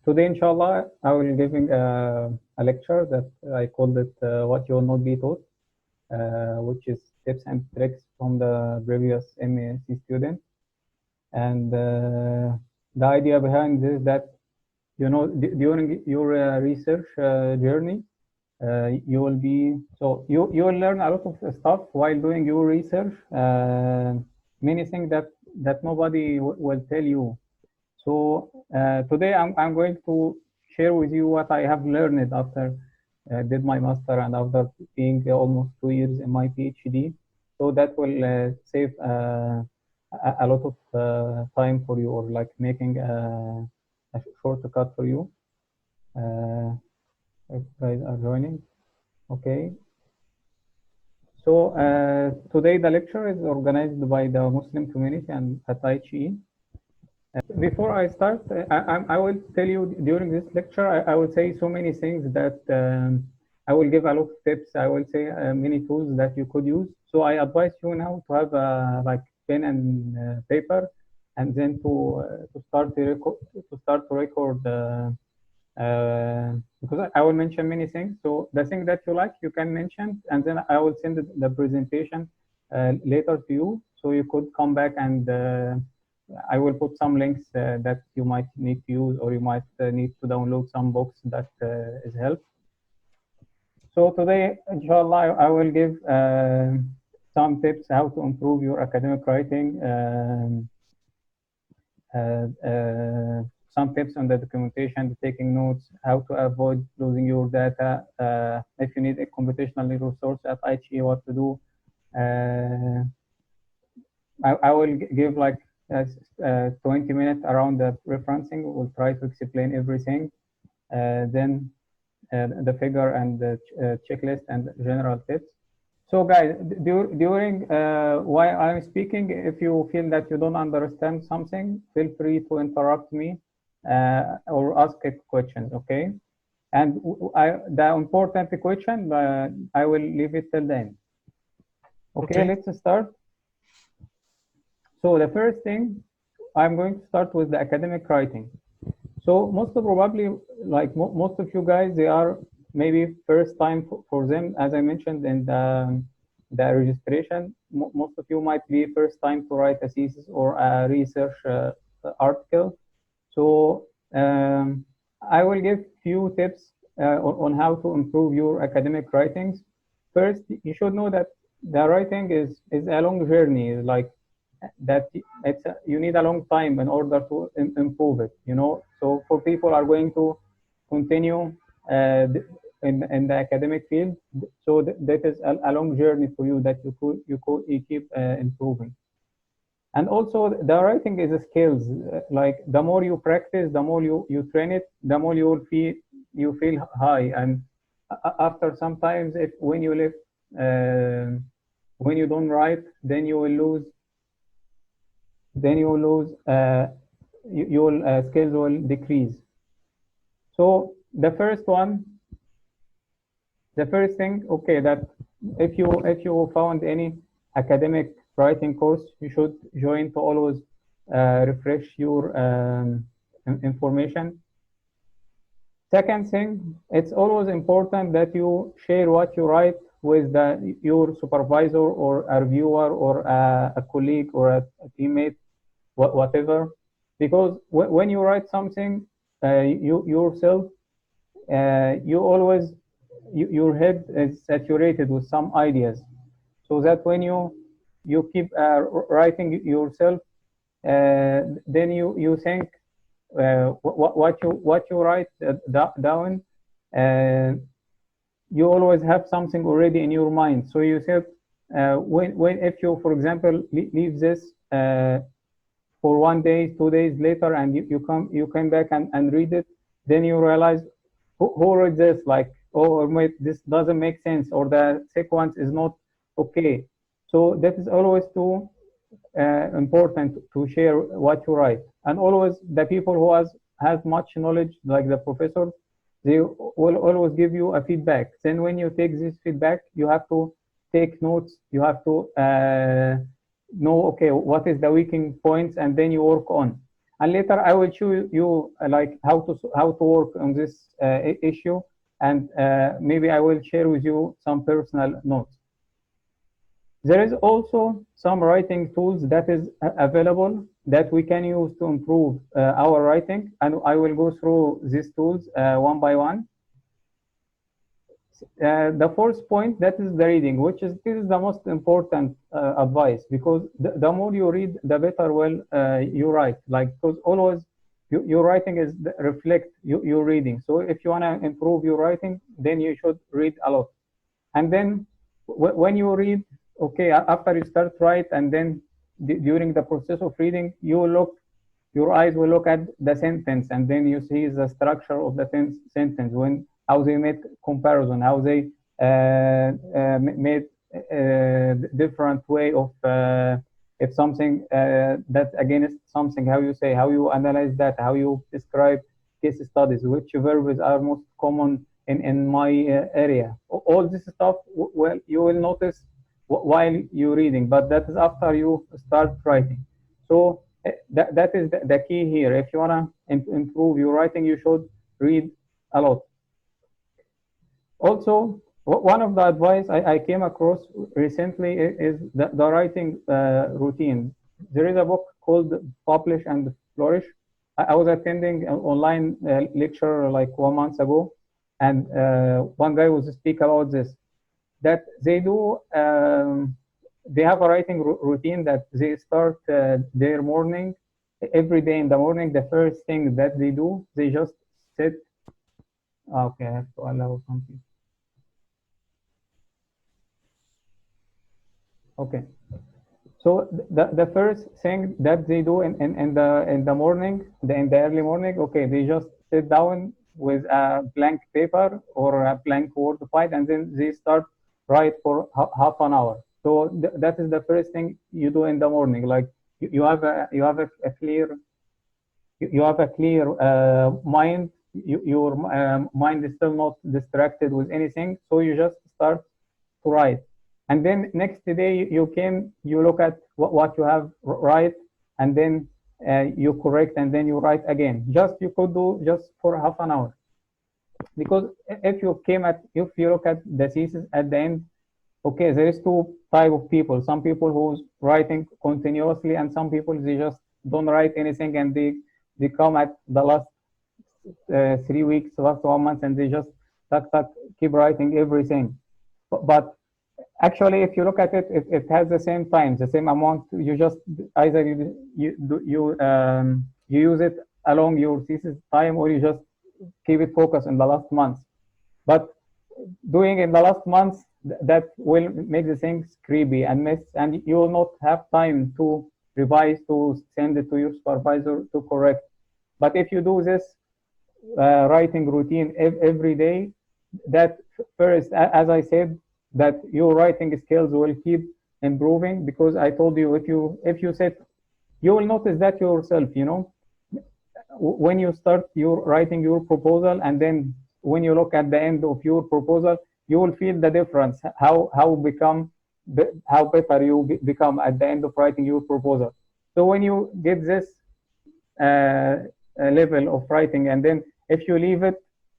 Today, inshallah, I will giving a lecture that I called it "What You Will Not Be Taught," which is tips and tricks from the previous MAC student. And the idea behind this is that during your research journey, you will be you will learn a lot of stuff while doing your research. Many things that nobody will tell you. So today I'm going to share with you what I have learned after did my master and after being almost 2 years in my PhD. So that will save a lot of time for you, or like making a shortcut for you. If guys are joining, okay. So today the lecture is organized by the Muslim community and at IHE. Before I start, I will tell you during this lecture, I will say so many things that I will give a lot of tips. I will say many tools that you could use. So I advise you now to have like pen and paper, and then to start to record because I will mention many things. So the thing that you like, you can mention, and then I will send the presentation later to you, so you could come back and I will put some links that you might need to use, or you might need to download some books that is help. So today, inshallah, I will give some tips how to improve your academic writing, some tips on the documentation, taking notes, how to avoid losing your data, if you need a computational resource at IHE, what to do. I will give like 20 minutes around the referencing. We'll try to explain everything. Then the figure and the checklist and general tips. So guys, during while I'm speaking, if you feel that you don't understand something, feel free to interrupt me or ask questions, okay? And the important question, I will leave it till then. Okay, let's start. So the first thing, I'm going to start with the academic writing. So most probably, like most of you guys, they are maybe first time for them, as I mentioned in the registration. Most of you might be first time to write a thesis or a research article. So I will give few tips on how to improve your academic writings. First, you should know that the writing is a long journey, like that you need a long time in order to improve it, you know. So for people are going to continue in the academic field, so that is a long journey for you that you keep improving. And also the writing is a skills, like the more you practice, the more you train it, the more you will feel high. And after sometimes, if when you don't write, then you will lose your skills will decrease. So the first thing, okay, that if you found any academic writing course, you should join to always refresh your information. Second thing, it's always important that you share what you write with your supervisor or a reviewer or a colleague or a teammate, whatever, because when you write something you yourself, you always your head is saturated with some ideas, so that when you keep writing yourself, then you think what you write down, you always have something already in your mind. So you said when if you, for example, leave this for 1 day, 2 days later, and you come back and read it, then you realize who wrote this, like, oh wait, this doesn't make sense, or the sequence is not okay. So that is always too important to share what you write. And always the people who has much knowledge, like the professors, they will always give you a feedback. Then when you take this feedback, you have to take notes, you have to know, okay, what is the weakening points, and then you work on. and later I will show you like how to work on this issue, and maybe I will share with you some personal notes. There is also some writing tools that is available that we can use to improve our writing, and I will go through these tools one by one. The fourth point, that is the reading, which is this is the most important advice, because the more you read, the better will you write. Like, because always your writing is reflect your reading. So if you want to improve your writing, then you should read a lot. And then when you read, okay, after you start write, and then during the process of reading, your eyes will look at the sentence, and then you see the structure of the sentence, when how they made comparison, how they made different way of if something that against something, how you say, how you analyze that, how you describe case studies, which verbs are most common in my area. All this stuff, well, you will notice while you're reading, but that is after you start writing. So that is the key here. If you want to improve your writing, you should read a lot. Also, one of the advice I came across recently is the writing routine. There is a book called Publish and Flourish. I was attending an online lecture like 1 month ago, and one guy was speak about this, that they do, they have a writing routine that they start their morning, every day in the morning, the first thing that they do, they just sit. Okay, I have to allow something. Okay. So the first thing that they do in the morning, in the early morning, okay, they just sit down with a blank paper or a blank Word file, and then they start write for half an hour. So that is the first thing you do in the morning. Like you have a clear mind. Your mind is still not distracted with anything, so you just start to write. And then next day you look at what you have write, and then you correct, and then you write again. You could do just for half an hour, because if you look at the thesis at the end, okay, there is two type of people. Some people who's writing continuously, and some people they just don't write anything, and they come at the last 3 weeks, last 1 month, and they just keep writing everything. But actually, if you look at it, it has the same time, the same amount. You just either you use it along your thesis time, or you just keep it focused in the last month. But doing in the last month, that will make the things creepy and mess, and you will not have time to revise, to send it to your supervisor to correct. But if you do this writing routine every day, that first, as I said, that your writing skills will keep improving, because I told you, if you set, you will notice that yourself, when you start writing your proposal, and then when you look at the end of your proposal, you will feel the difference, how better you become at the end of writing your proposal. So when you get this level of writing, and then if you leave it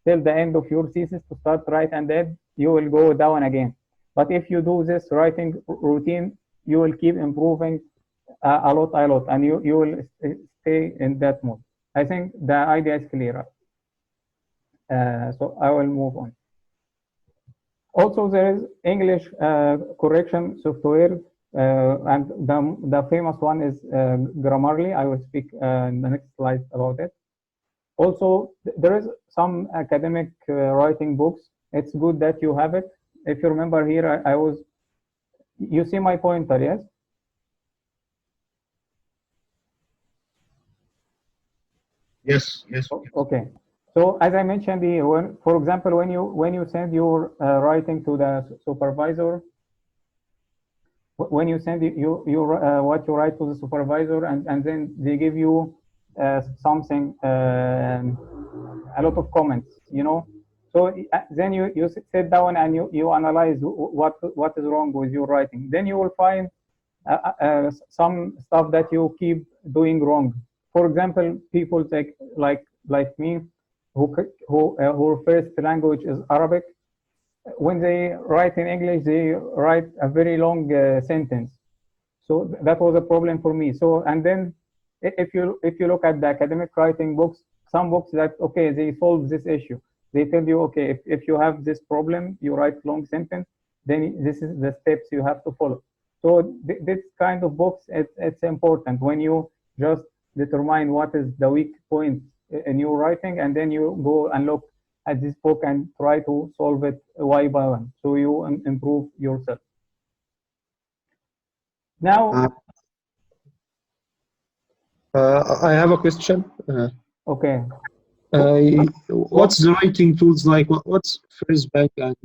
till the end of your thesis to start write, and then you will go down again. But if you do this writing routine, you will keep improving a lot, and you will stay in that mode. I think the idea is clear. So I will move on. Also, there is English correction software, and the famous one is Grammarly. I will speak in the next slide about it. Also, there is some academic writing books. It's good that you have it. If you remember here, you see my pointer, yes? Yes. Okay. So as I mentioned here, for example, when you send your writing to the supervisor, when you send what you write to the supervisor, and then they give you something, a lot of comments, So then you sit down and you analyze what is wrong with your writing. Then you will find some stuff that you keep doing wrong. for example, people like me, who first language is Arabic, when they write in English, they write a very long sentence. So that was a problem for me. So and then if you look at the academic writing books, some books that okay they solve this issue. They tell you okay if you have this problem, you write long sentence, then this is the steps you have to follow. So this kind of books it's important when you just determine what is the weak point in your writing, and then you go and look at this book and try to solve it one by one, so you improve yourself. Uh, Now, I have a question. okay, What's the writing tools like? What's First Bank and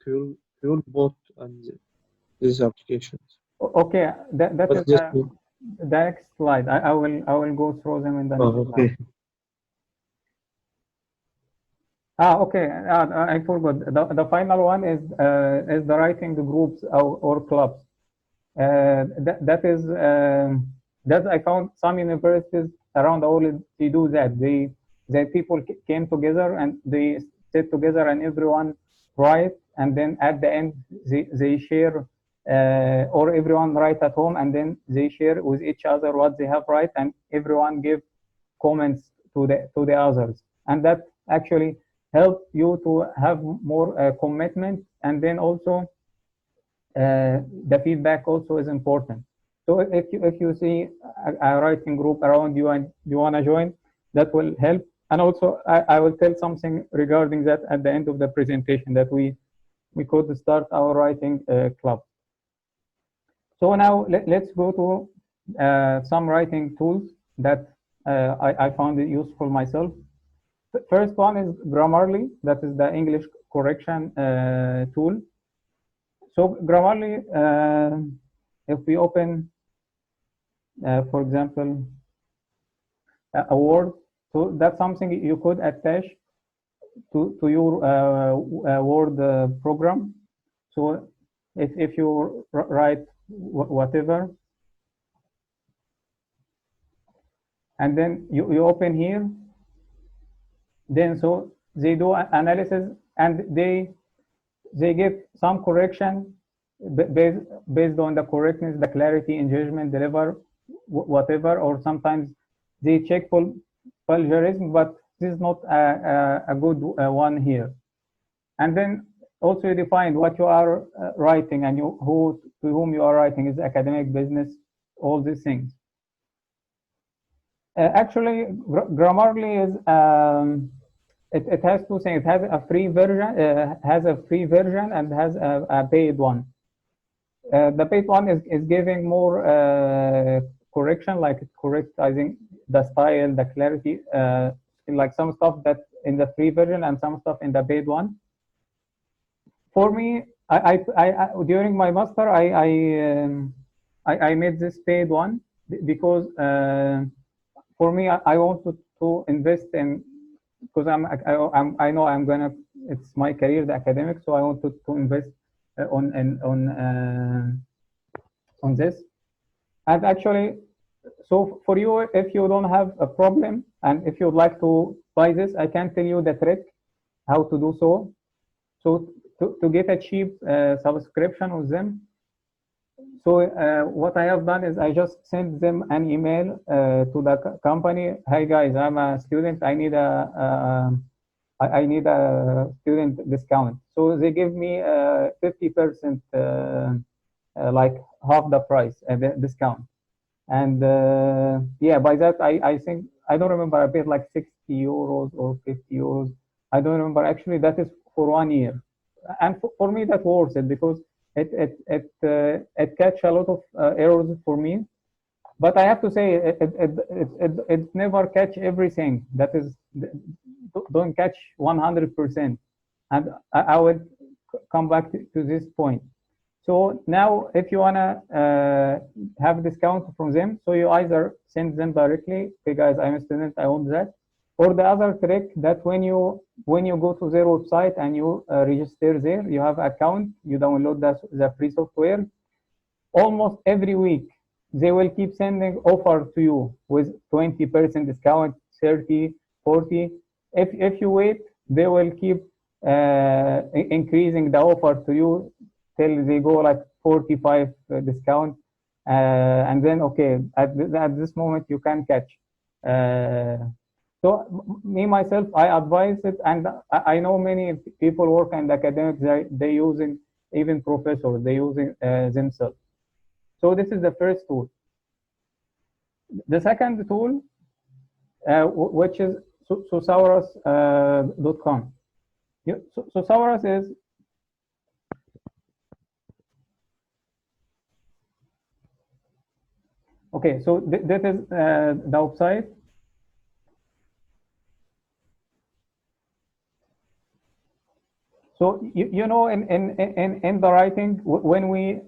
Curlbot and these applications? okay, that What's is this mean? the next slide. I will go through them in the next Oh, slide. okay. Okay. I forgot. The final one is the writing groups or clubs. That I found some universities around the world they do that. They people came together and they sit together and everyone write, and then at the end they share, or everyone write at home and then they share with each other what they have write, and everyone give comments to the others, and that actually help you to have more commitment, and then also the feedback also is important. So if you see a writing group around you and you want to join, that will help. And also I will tell something regarding that at the end of the presentation, that we could start our writing club. So now let's go to some writing tools that I found it useful myself. The first one is Grammarly, that is the English correction tool. So Grammarly, if we open, for example, a word, so that's something you could attach to your Word program. So if you write whatever, and then you open here, then so they do analysis, and they give some correction based on the correctness, the clarity, engagement, deliver, whatever, or sometimes they check for plagiarism, but this is not a good one here. And then also you define what you are writing, and to whom you are writing, is academic, business, all these things. Actually, Grammarly is it has two things. It has a free version and has a paid one. The paid one is giving more correction, like it corrects, I think, the style, the clarity, like some stuff that in the free version and some stuff in the paid one. For me, I during my master, I made this paid one because for me, I wanted to invest in, because I know I'm gonna, it's my career, the academic, so I wanted to invest on this. And actually, so for you, if you don't have a problem and if you'd like to buy this, I can tell you the trick how to do so. So to get a cheap subscription with them, so what I have done is I just sent them an email to the company. Hey guys, I'm a student. I need a student discount. So they give me 50%, like half the price discount. And yeah, by that I think, I don't remember, I paid like 60 euros or 50 euros. I don't remember actually. That is for 1 year, and for me that worth it, because it catch a lot of errors for me. But I have to say it never catch everything. That is, don't catch 100%. And I will come back to this point. So now, if you wanna have a discount from them, so you either send them directly, hey guys, I'm a student, I want that. Or the other trick, that when you go to their website and you register there, you have account, you download the free software. Almost every week they will keep sending offer to you with 20% discount, 30, 40. If you wait, they will keep increasing the offer to you till they go like 45 discount. And then, okay, at this moment you can catch. So me myself, I advise it, and I know many people work in the academics. They using, even professors, they using themselves. So this is the first tool. The second tool, which is Sosaurus.com. Sosaurus is okay. So this is the website. So you know, in the writing, when we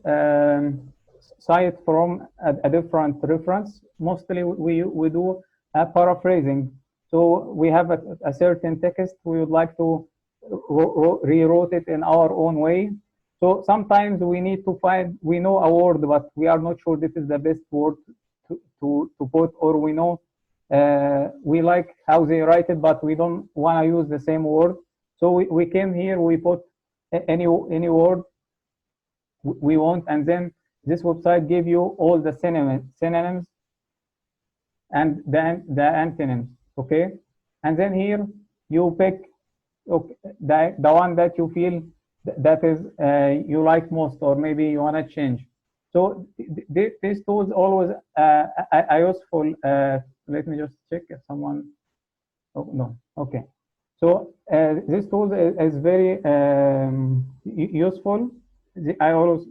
cite from a different reference, mostly we do a paraphrasing. So we have a certain text, we would like to rewrote it in our own way. So sometimes we need to find, we know a word, but we are not sure this is the best word to put, or we know we like how they write it, but we don't want to use the same word. So we came here, we put any word we want, and then this website give you all the synonyms and the antonyms, okay? And then here you pick, okay, the one that you feel that is you like most, or maybe you want to change. So this tool is always a useful. Let me just check if someone. Oh no, okay. So this tool is very useful. I always,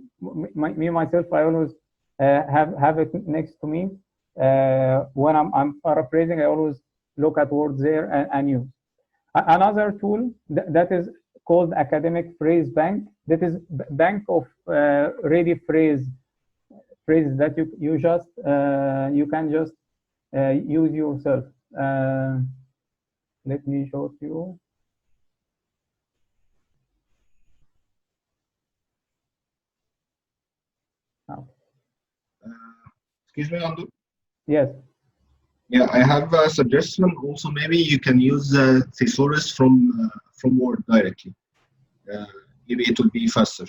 me myself, I always have it next to me. When I'm paraphrasing, I always look at words there and use. Another tool that is called Academic Phrase Bank. That is bank of ready phrases that you just you can just use yourself. Let me show it to you. Oh. Excuse me, Andu. Yes. Yeah, I have a suggestion. Also, maybe you can use the thesaurus from Word directly. Maybe it will be faster.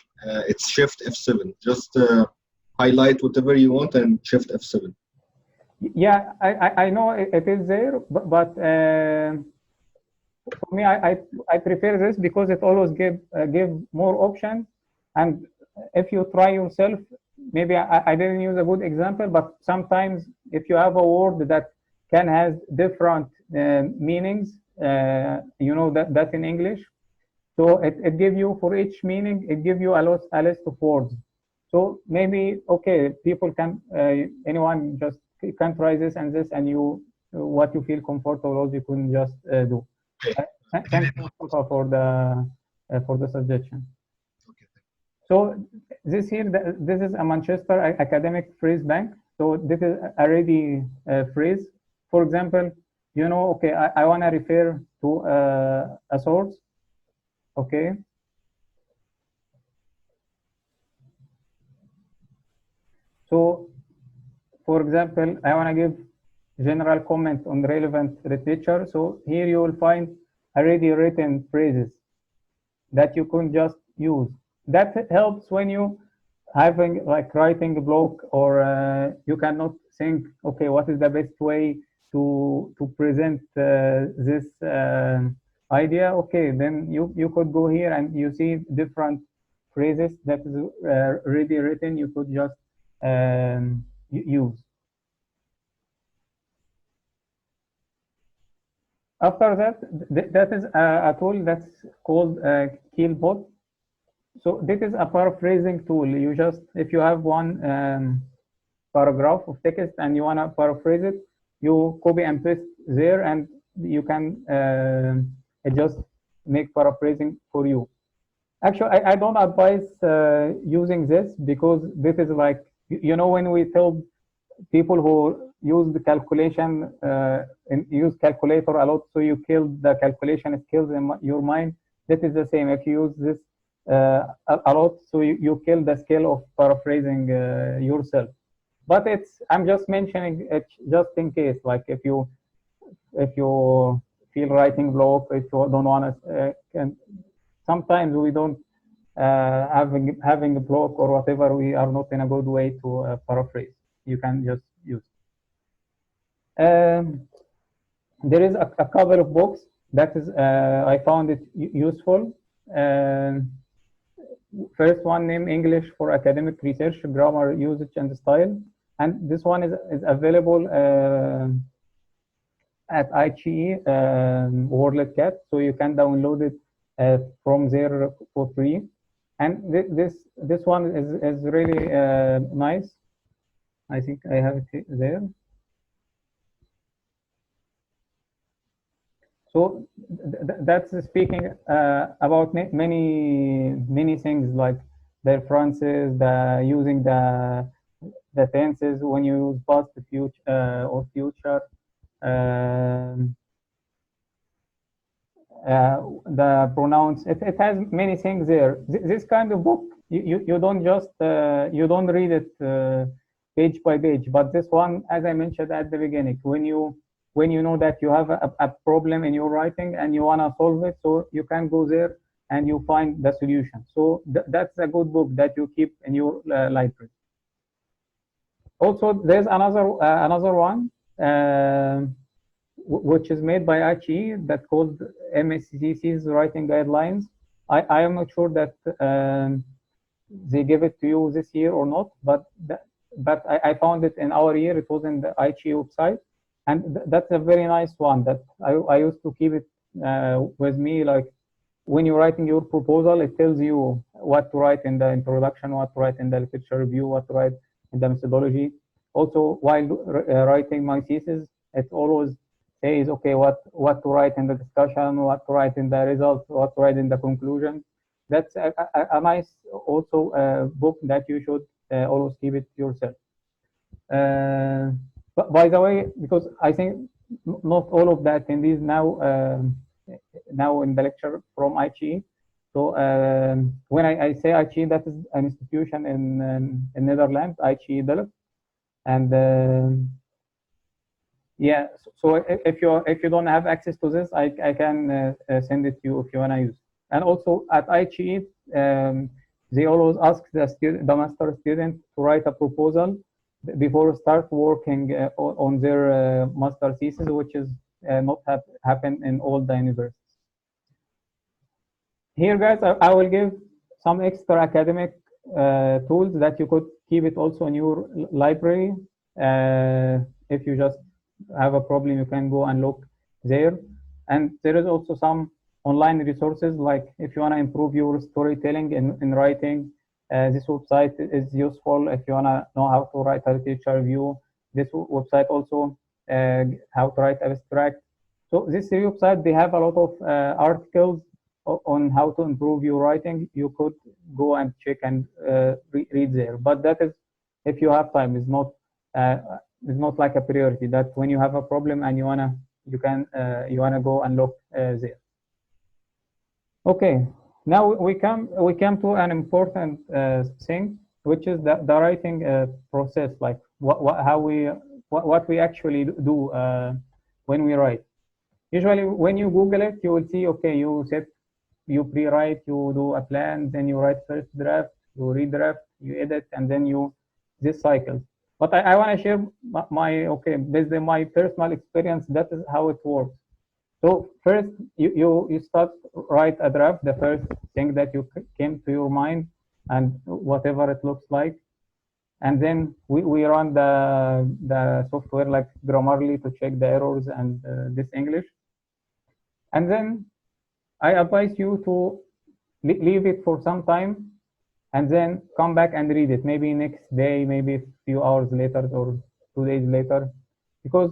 It's Shift F7. Just highlight whatever you want and Shift F7. Yeah, I know it is there, but for me, I prefer this because it always give more options. And if you try yourself, maybe I didn't use a good example, but sometimes if you have a word that can has different meanings, you know that in English. So it give you, for each meaning, it give you a list of words. So maybe, okay, people can, anyone just can try this and this, and you, what you feel comfortable with, you can just do. Okay. Thank you for the suggestion. Okay. So this here, this is a Manchester academic phrase bank. So this is a ready phrase. For example, you know, okay, I want to refer to a source. Okay. So, for example, I want to give general comment on relevant literature. So here you will find already written phrases that you can just use. That helps when you having like writing a blog, or you cannot think, okay, what is the best way to present this idea? Okay, then you could go here and you see different phrases that is already written. You could just use. After that, that is a tool that's called Keelbot. So this is a paraphrasing tool. You just, if you have one paragraph of text and you want to paraphrase it, you copy and paste there, and you can just make paraphrasing for you. Actually, I don't advise using this, because this is like, you know, when we tell people who use the calculation and use calculator a lot, so you kill the calculation skills in your mind. That is the same. If you use this a lot, so you kill the skill of paraphrasing yourself. but I'm just mentioning it just in case, like if you feel writing block, if you don't want to, sometimes we don't having a block or whatever, we are not in a good way to paraphrase. You can just use. There is a couple of books that is I found it useful. First one named English for Academic Research, Grammar, Usage and Style, and this one is available at IGE WorldCat, so you can download it from there for free. And this one is really nice. I think I have it there. So that's speaking about many things, like the references, the using the tenses when you use past, future or future. The pronouns. It has many things there. This kind of book, you don't just you don't read it page by page, but this one, as I mentioned at the beginning, when you know that you have a problem in your writing and you want to solve it, so you can go there and you find the solution. So that's a good book that you keep in your library. Also, there's another one which is made by IGE that called MSCC's Writing Guidelines. I am not sure that they give it to you this year or not, but I found it in our year. It was in the IGE website, and that's a very nice one that I used to keep it with me. Like when you're writing your proposal, it tells you what to write in the introduction, what to write in the literature review, what to write in the methodology. Also, while writing my thesis, it always says, okay, what to write in the discussion, what to write in the results, what to write in the conclusion. That's a nice also book that you should always keep it yourself. But by the way, because I think not all of the attendees now in the lecture from IGE. So when I say IGE, that is an institution in Netherlands, IGE Delft, and yeah. So if you don't have access to this, I can send it to you if you wanna use. And also at IGE, they always ask the master student to write a proposal before start working on their master thesis, which is not happen in all the universities. Here, guys, I will give some extra academic tools that you could keep it also in your library. If you just have a problem, you can go and look there. And there is also some online resources, like if you want to improve your storytelling in writing, this website is useful. If you want to know how to write a literature review, this website also how to write abstract. So this website, they have a lot of articles on how to improve your writing. You could go and check and read there. But that is if you have time. It's not like a priority. That when you have a problem and you wanna go and look there. Okay. Now we come to an important thing, which is the writing process, like what we actually do when we write. Usually, when you Google it, you will see, okay, you pre-write, you do a plan, then you write first draft, you redraft, you edit, and then this cycle. But I want to share based on my personal experience, that is how it works. So first, you start write a draft, the first thing that you came to your mind, and whatever it looks like, and then we run the software like Grammarly to check the errors and this English, and then I advise you to leave it for some time, and then come back and read it. Maybe next day, maybe a few hours later, or 2 days later, because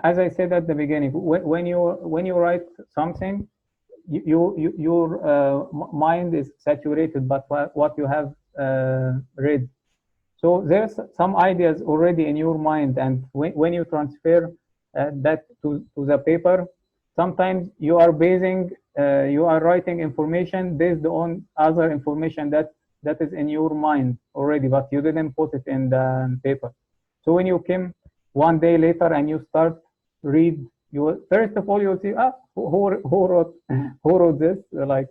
as I said at the beginning, when you write something, your mind is saturated by what you have read. So there's some ideas already in your mind, and when you transfer that to the paper, sometimes you are writing information based on other information that is in your mind already, but you didn't put it in the paper. So when you came 1 day later and you start read, you first of all you'll see, who wrote this, like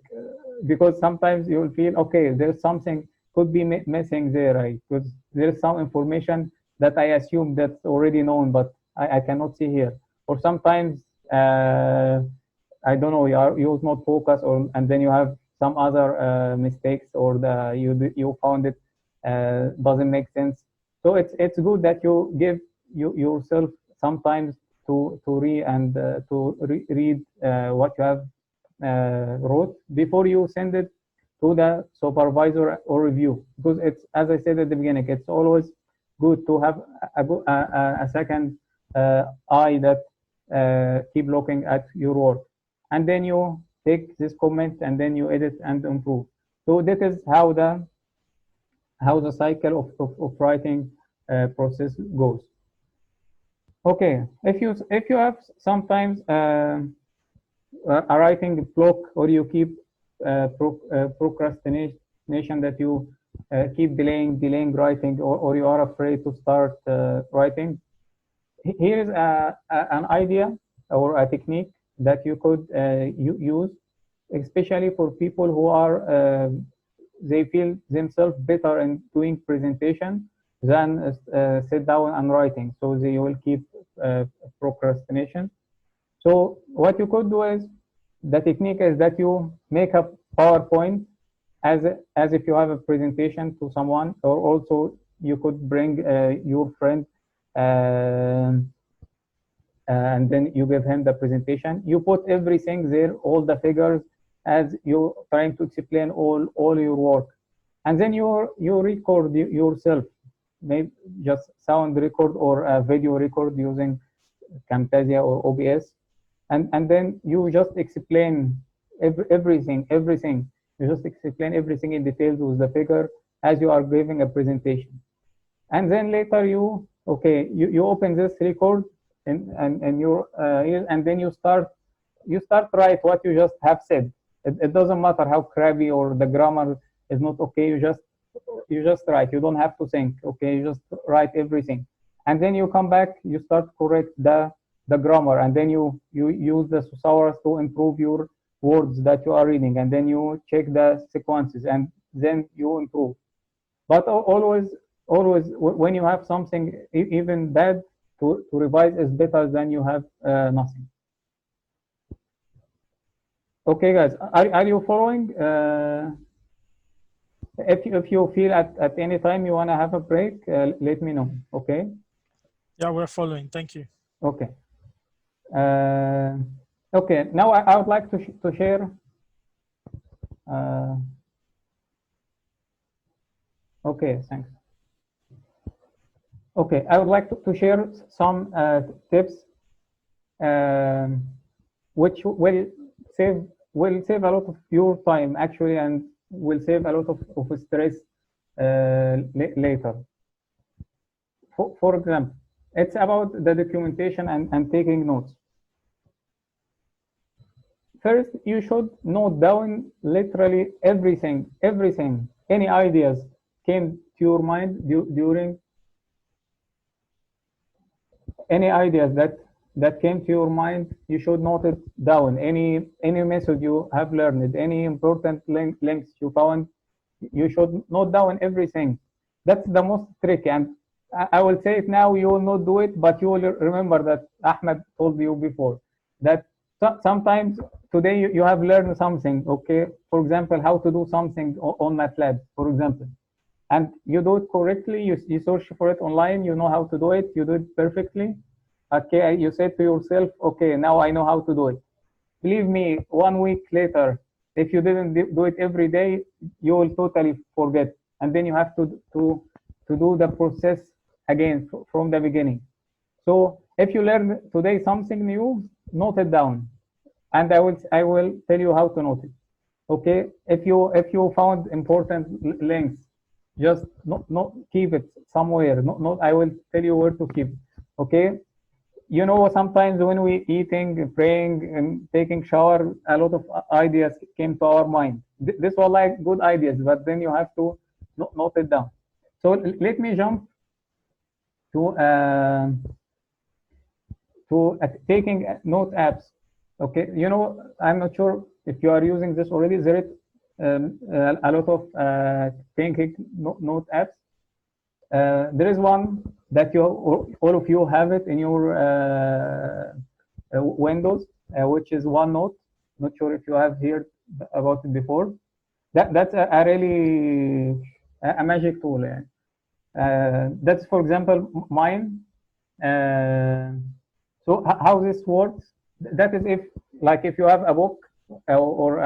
because sometimes you'll feel, okay, there's something could be missing there, right? Because there's some information that I assume that's already known, but I cannot see here. Or sometimes I don't know, you was not focused, or and then you have some other mistakes, or you found it doesn't make sense. So it's good that you give yourself sometimes to read and read what you have wrote before you send it to the supervisor or review, because it's, as I said at the beginning, it's always good to have a second eye that keep looking at your work, and then you take this comment and then you edit and improve. So that is how the cycle of writing process goes. Okay, if you have sometimes a writing block, or you keep procrastination, that you keep delaying writing, or you are afraid to start writing, here is an idea or a technique that you could use, especially for people who are they feel themselves better in doing presentation than sit down and writing, so they will keep procrastination. So what you could do is, the technique is that you make a PowerPoint as if you have a presentation to someone, or also you could bring your friend and then you give him the presentation. You put everything there, all the figures, as you trying to explain all your work, and then you record yourself, maybe just sound record or a video record using Camtasia or OBS, and then you just explain everything. You just explain everything in details with the figure as you are giving a presentation, and then later you open this record and you and then you start write what you just have said. It doesn't matter how crappy or the grammar is not okay. You just write. You don't have to think. Okay, you just write everything, and then you come back. You start correct the grammar, and then you use the thesaurus to improve your words that you are reading, and then you check the sequences, and then you improve. But always when you have something even bad, to revise is better than you have nothing. Okay, guys, are you following? If you feel at any time you want to have a break, let me know. Okay. Yeah, we're following. Thank you. Okay. Okay. Now I would like to share. Okay. Thanks. Okay, I would like to share some tips which will save a lot of your time actually, and will save a lot of stress later. For example, it's about the documentation and taking notes. First, you should note down literally everything. Any ideas came to your mind during any ideas that came to your mind, you should note it down. Any method you have learned, any important links you found, you should note down everything. That's the most tricky, and I will say it now. You will not do it, but you will remember that Ahmed told you before that sometimes today you have learned something. Okay, for example, how to do something on MATLAB, for example, and you do it correctly. You search for it online. You know how to do it. You do it perfectly. Okay, you say to yourself, okay, now I know how to do it. Believe me, 1 week later, if you didn't do it every day, you will totally forget, and then you have to do the process again from the beginning. So if you learn today something new, note it down, and I will tell you how to note it. Okay, if you found important links, just not keep it somewhere. Not I will tell you where to keep it. Okay. You know, sometimes when we eating, praying, and taking shower, a lot of ideas came to our mind. This were like good ideas, but then you have to note it down. So let me jump to taking note apps. Okay, you know, I'm not sure if you are using this already. There is a lot of taking note apps. There is one that you all of you have it in your Windows, which is OneNote. Not sure if you have heard about it before. That's a really a magic tool. That's, for example, mine. So how this works? That is, if like if you have a book or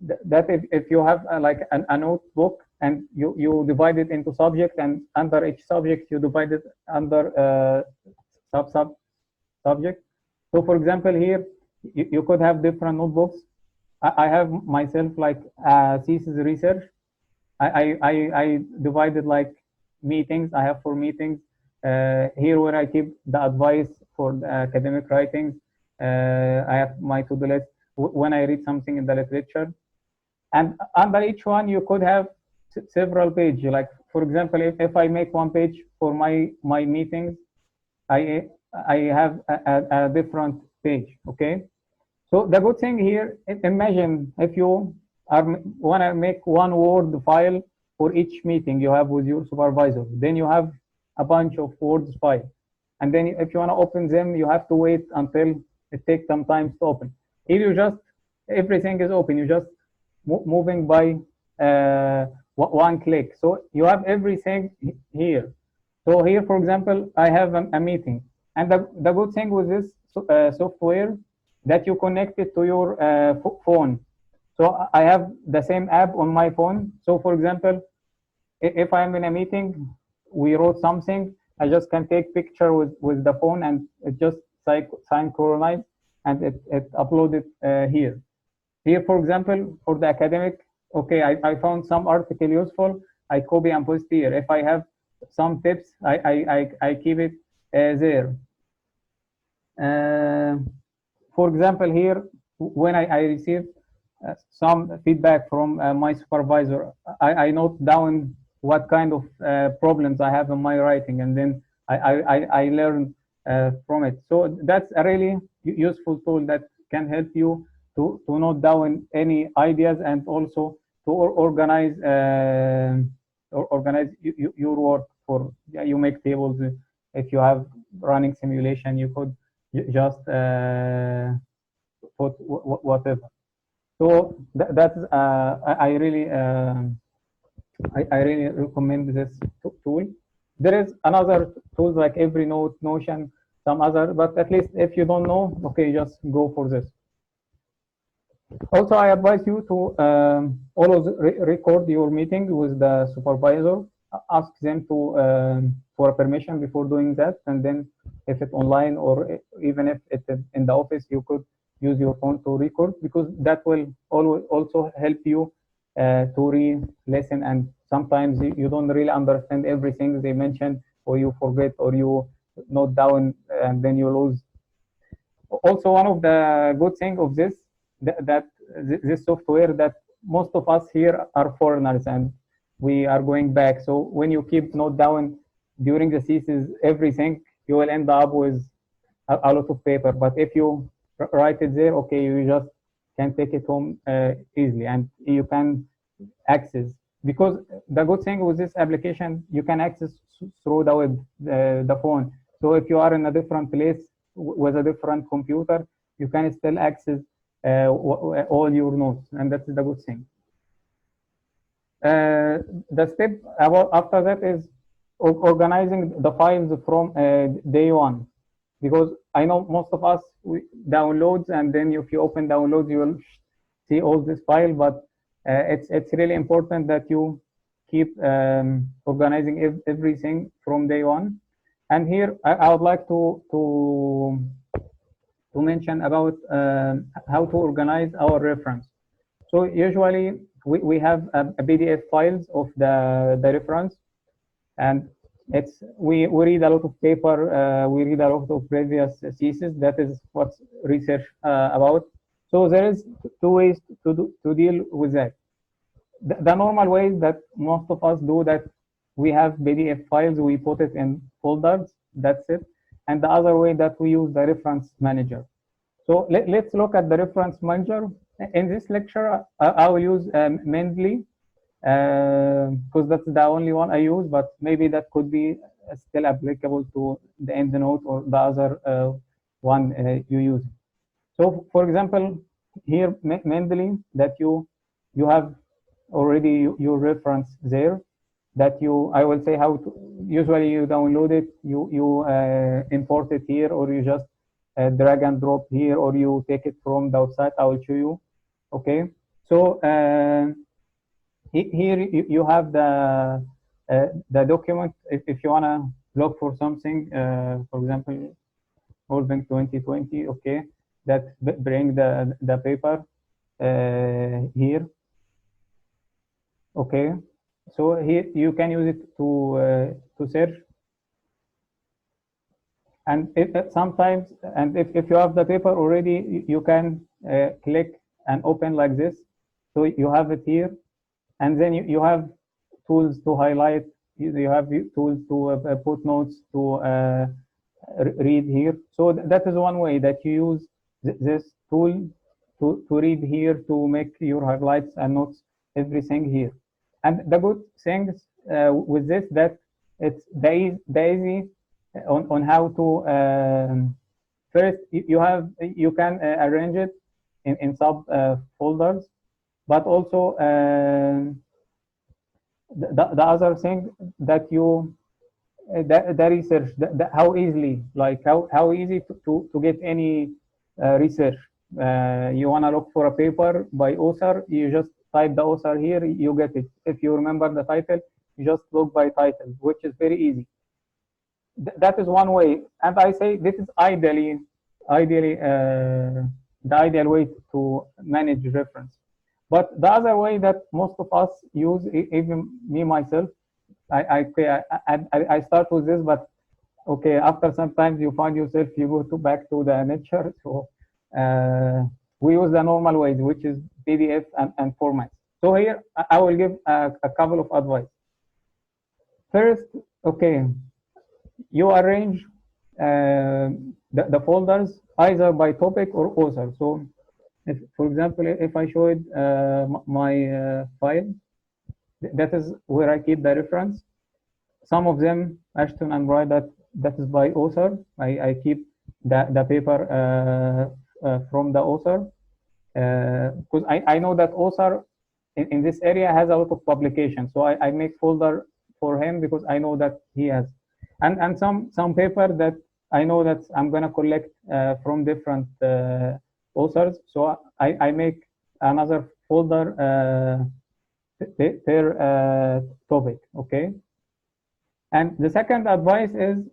that if you have like a notebook and you divide it into subject, and under each subject you divide it under sub subject. So for example, here you could have different notebooks. I have myself like thesis research. I divided like meetings. I have 4 meetings here where I keep the advice for the academic writings. I have my to-do list when I read something in the literature. And under each one, you could have several pages. Like, for example, if I make one page for my meetings, I have a different page. Okay. So the good thing here, imagine if you want to make one Word file for each meeting you have with your supervisor, then you have a bunch of Word files. And then if you want to open them, you have to wait until it takes some time to open. Here you just, everything is open. You just moving by one click. So you have everything here. So here, for example, I have a meeting. And the good thing with this software, that you connect it to your phone. So I have the same app on my phone. So for example, if I'm in a meeting, we wrote something, I just can take picture with the phone, and it just synchronize, and it uploaded here. Here, for example, for the academic, okay, I found some article useful, I copy and paste here. If I have some tips, I keep it there. For example, here, when I receive some feedback from my supervisor, I note down what kind of problems I have in my writing, and then I learn from it. So that's a really useful tool that can help you to note down any ideas, and also to organize your work. For you make tables. If you have running simulation, you could just put whatever. So that's I really recommend this tool. There is another tools like Evernote, Notion, some other, but at least if you don't know, okay, just go for this. Also, I advise you to always record your meeting with the supervisor. Ask them to for permission before doing that, and then if it's online, or even if it's in the office, you could use your phone to record, because that will also help you to re-listen, and sometimes you don't really understand everything they mentioned, or you forget, or you note down, and then you lose. Also, one of the good things of this, that this software, that most of us here are foreigners and we are going back. So when you keep note down during the thesis everything, you will end up with a lot of paper. But if you write it there, okay, you just can take it home easily, and you can access. Because the good thing with this application, you can access through the web, the phone. So if you are in a different place with a different computer, you can still access all your notes, and that's the good thing. The step after that is organizing the files from day one, because I know most of us downloads, and then if you open downloads, you will see all this file. But it's really important that you keep organizing everything from day one. And here I would like to mention about how to organize our reference. So usually we have a PDF files of the reference, and we read a lot of paper, we read a lot of previous thesis. That is what's research about. So there is 2 ways to deal with that. The normal way that most of us do that, we have PDF files, we put it in folders, that's it. And the other way that we use the reference manager. So let's look at the reference manager. In this lecture, I will use Mendeley, because that's the only one I use, but maybe that could be still applicable to the EndNote or the other one you use. So for example, here Mendeley, that you have already your reference there, that I will say how to, usually you download it, you import it here, or you just drag and drop here, or you take it from the website. I will show you. Okay, so here you have the document. If you wanna look for something, for example, World 2020. Okay, that bring the paper here. Okay, so here you can use it to search. And sometimes, and if you have the paper already, you can click and open like this. So you have it here, and then you have tools to highlight. You have tools to put notes, to read here. So that is one way that you use this tool to read here, to make your highlights and notes, everything here. And the good things with this, that it's the easy on how to first you can arrange it in sub folders, but also the other thing that you the research, how easily, like how easy to get any research. You want to look for a paper by author, you just type the author here, you get it. If you remember the title, you just look by title, which is very easy. That is one way, and I say this is ideally the ideal way to manage reference. But the other way that most of us use, even me myself, I start with this, but okay, after sometimes you find yourself you go back to the nature. So we use the normal ways, which is PDF and formats. So here I will give a couple of advice. First, okay, you arrange the folders either by topic or author. So if, for example, if I showed my file, that is where I keep the reference. Some of them, Ashton and Bright, that is by author. I keep the paper from the author, because I know that author in this area has a lot of publications. So I make folder for him because I know that he has. And some paper that I know that I'm gonna collect from different authors. So I make another folder per topic. Okay. And the second advice is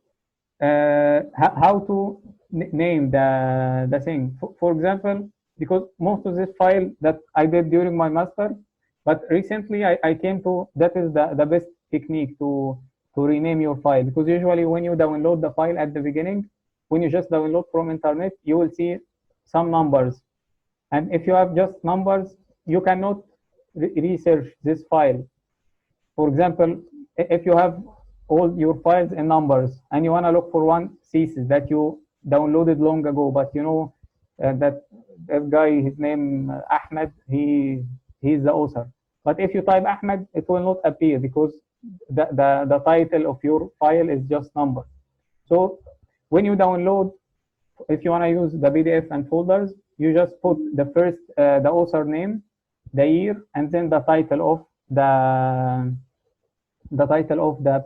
how to name the thing. For example, because most of this file that I did during my master, but recently I came to that is the best technique to rename your file, because usually when you download the file at the beginning, when you just download from internet, you will see some numbers, and if you have just numbers, you cannot research this file. For example, if you have all your files in numbers and you want to look for one thesis that you downloaded long ago, but you know that guy, his name Ahmed, he's the author, but if you type Ahmed, it will not appear because the title of your file is just number. So when you download, if you want to use the PDF and folders, you just put the first the author name, the year, and then the title of the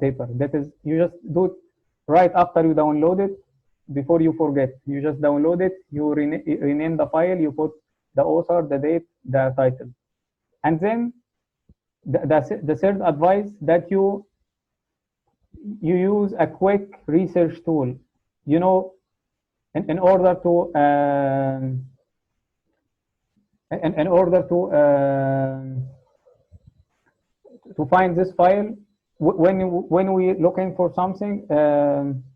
paper. That is, you just do it right after you download it, before you forget. You just download it, you rename the file, you put the author, the date, the title, and then the third advice, that you use a quick research tool. You know, in order to find this file, when we looking for something,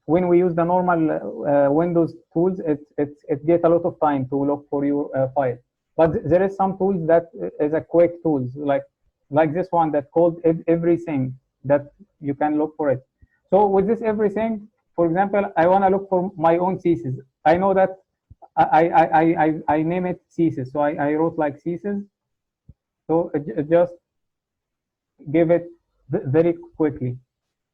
when we use the normal Windows tools, it gets a lot of time to look for your file. But there is some tools that is a quick tools, like this one that called everything. that you can look for it. So with this everything, for example, I want to look for my own thesis. I know that I name it thesis, so I wrote like thesis. So just give it very quickly.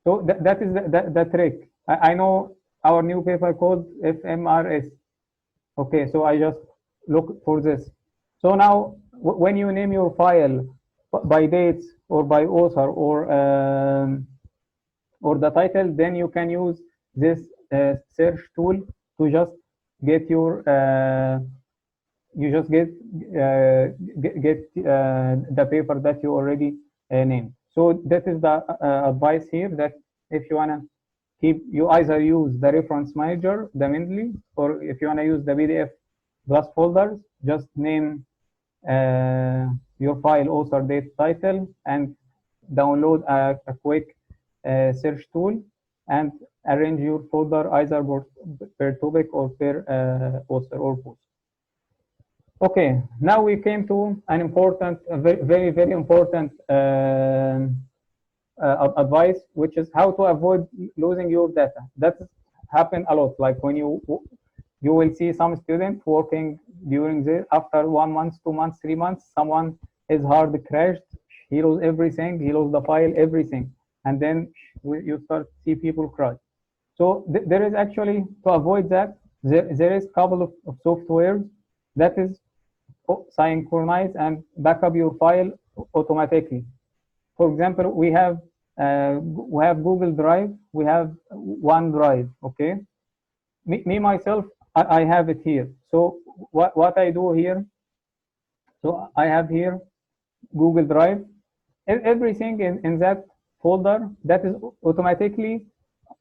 So that is the trick. I know our new paper called FMRS. Okay, so I just look for this. So now when you name your file by dates or by author or the title, then you can use this search tool to just get your you just get the paper that you already named. So that is the advice here, that if you wanna keep, you either use the reference manager, the Mendeley, or if you wanna use the PDF plus folders, just name your file, author, date, title, and download a quick search tool and arrange your folder either per topic or per author or post. Okay, now we came to an important, very important advice, which is how to avoid losing your data. That happen a lot. Like when you will see some student working during this, after 1 month, 2 months, 3 months, someone is hard crashed, he lost everything, he lost the file, everything, and then you start to see people cry. So there is actually, to avoid that, there is a couple of software that is synchronize and back up your file automatically. For example, we have Google Drive, we have OneDrive. Okay, me myself, I have it here. So what I do here, so I have here Google Drive, everything in that folder that is automatically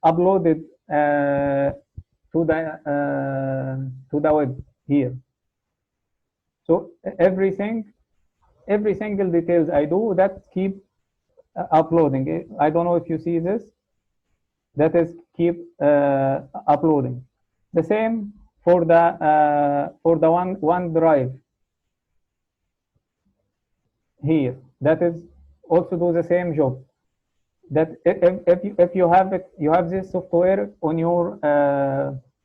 uploaded to the web here. So every single details I do, that keep uploading. I don't know if you see this. That is keep uploading. The same for the OneDrive here. That is also do the same job. That if you have it, you have this software on your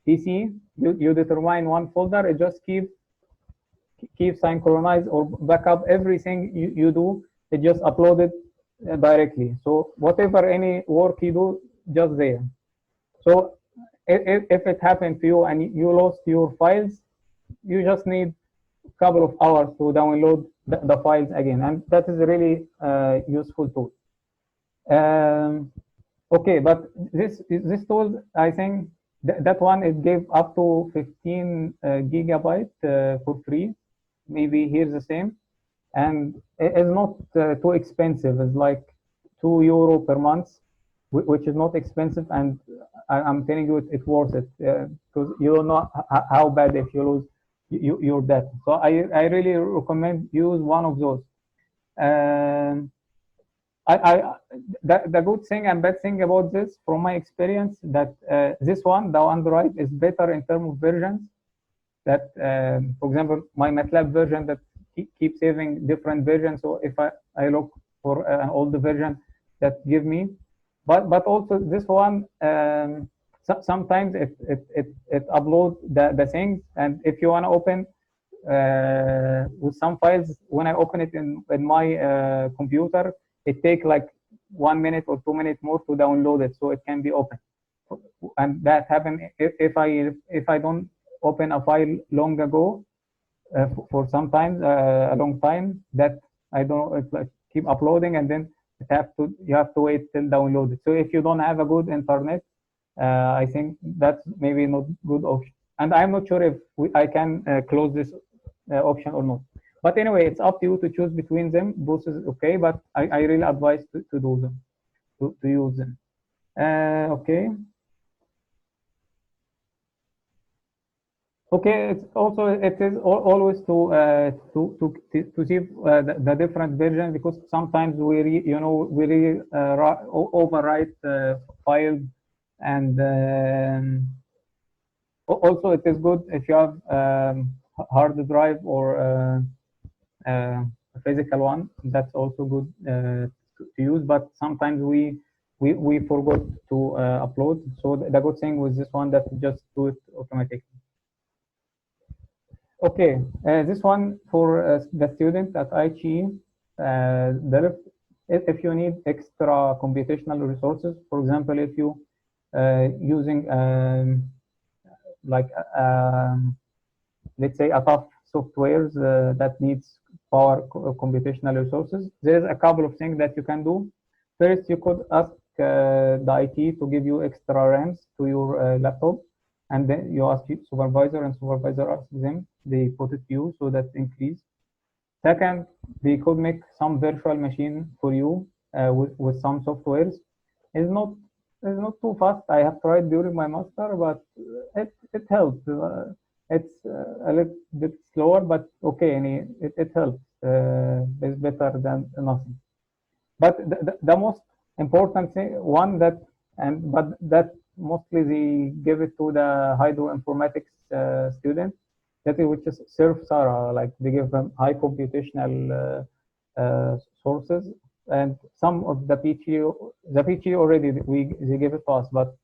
PC. You determine one folder. It just keep synchronized or back up everything you do. It just upload it directly. So whatever any work you do, just there. So if it happened to you and you lost your files, you just need a couple of hours to download the files again, and that is a really useful tool. Okay, but this tool, I think that one, it gave up to 15 gigabyte for free. Maybe here's the same, and it's not too expensive. It's like €2 per month, which is not expensive, and I'm telling you, it's worth it, because you don't know how bad if you lose your data. So I really recommend use one of those. The good thing and bad thing about this, from my experience, that this one, the OneDrive, is better in terms of versions. That, for example, my MATLAB version that keep saving different versions. So if I look for an older version, that give me, but also this one, sometimes it uploads the things, and if you want to open with some files, when I open it in my computer, it takes like 1 minute or 2 minutes more to download it, so it can be open. And that happened if I don't open a file long ago, for sometimes a long time, that I don't, it's like keep uploading, and then you have to wait till download it. So if you don't have a good internet, I think that's maybe not good option. And I'm not sure if I can close this option or not. But anyway, it's up to you to choose between them. Both is okay, but I really advise to do them, to use them. Okay. Okay, it's also, it is always to see the different version, because sometimes we really overwrite files, and also it is good if you have hard drive or a physical one. That's also good to use, but sometimes we forgot to upload. So the good thing with this one that just do it automatically. Okay, this one for the student at IHE, if you need extra computational resources, for example, if you using like let's say a tough softwares that needs power computational resources, there's a couple of things that you can do. First, you could ask the IT to give you extra RAMs to your laptop, and then you ask supervisor, and supervisor asks them, they put it to you, so that increase. Second, they could make some virtual machine for you with some softwares. It's not too fast. I have tried during my master, but it helps. It's a little bit slower, but okay, and it helps. It's better than nothing. But the most important thing, one that mostly they give it to the hydroinformatics student, which is Surf Sara, like they give them high computational sources, and some of the PG already they give it to us, but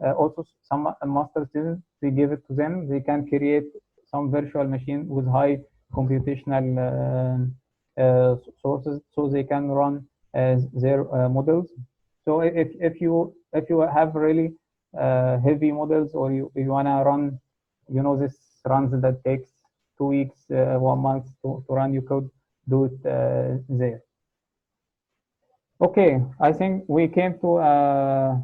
also some master students, they give it to them. They can create some virtual machine with high computational sources, so they can run their models. So if you have really heavy models, or you wanna run, this runs that takes 2 weeks, 1 month to run, you could do it there. Okay, I think we came to a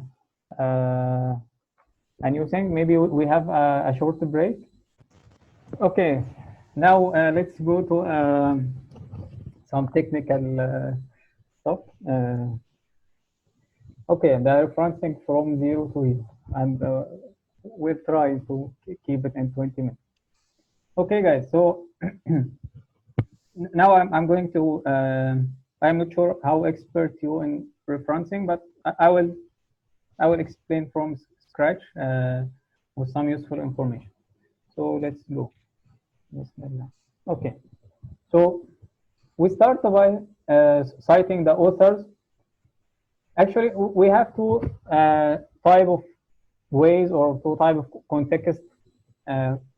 new thing. Maybe we have a short break. Okay, now let's go to some technical stuff. Okay, the referencing from 0 to hero, and we'll try to keep it in 20 minutes. Okay, guys, so now I'm going to, I'm not sure how expert you in referencing, but I will explain from scratch with some useful information. So let's go. Okay, so we start by citing the authors. Actually, we have two type of ways, or two type of context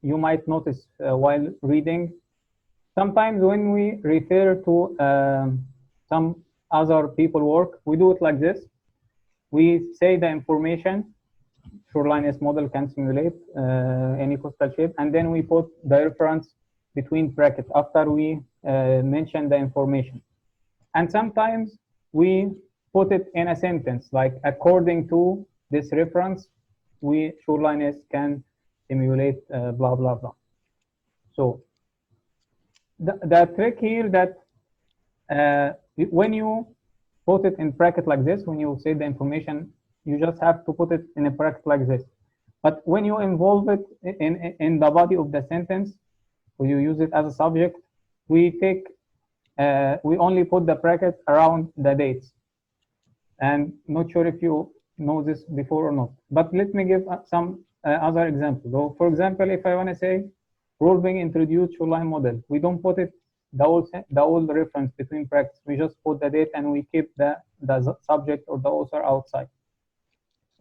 you might notice while reading. Sometimes when we refer to some other people work, we do it like this. We say the information shoreline S model can simulate any coastal shape, and then we put the reference between brackets after we mention the information. And sometimes we put it in a sentence, like according to this reference, shoreline S can simulate blah blah blah. So the trick here that when you put it in bracket like this, when you say the information, you just have to put it in a bracket like this. But when you involve it in the body of the sentence, or you use it as a subject, we only put the bracket around the dates. And not sure if you know this before or not, but let me give some other examples. So for example, if I want to say Rolving introduced shoreline model, we don't put it the old reference between brackets. We just put the date and we keep the subject or the author outside.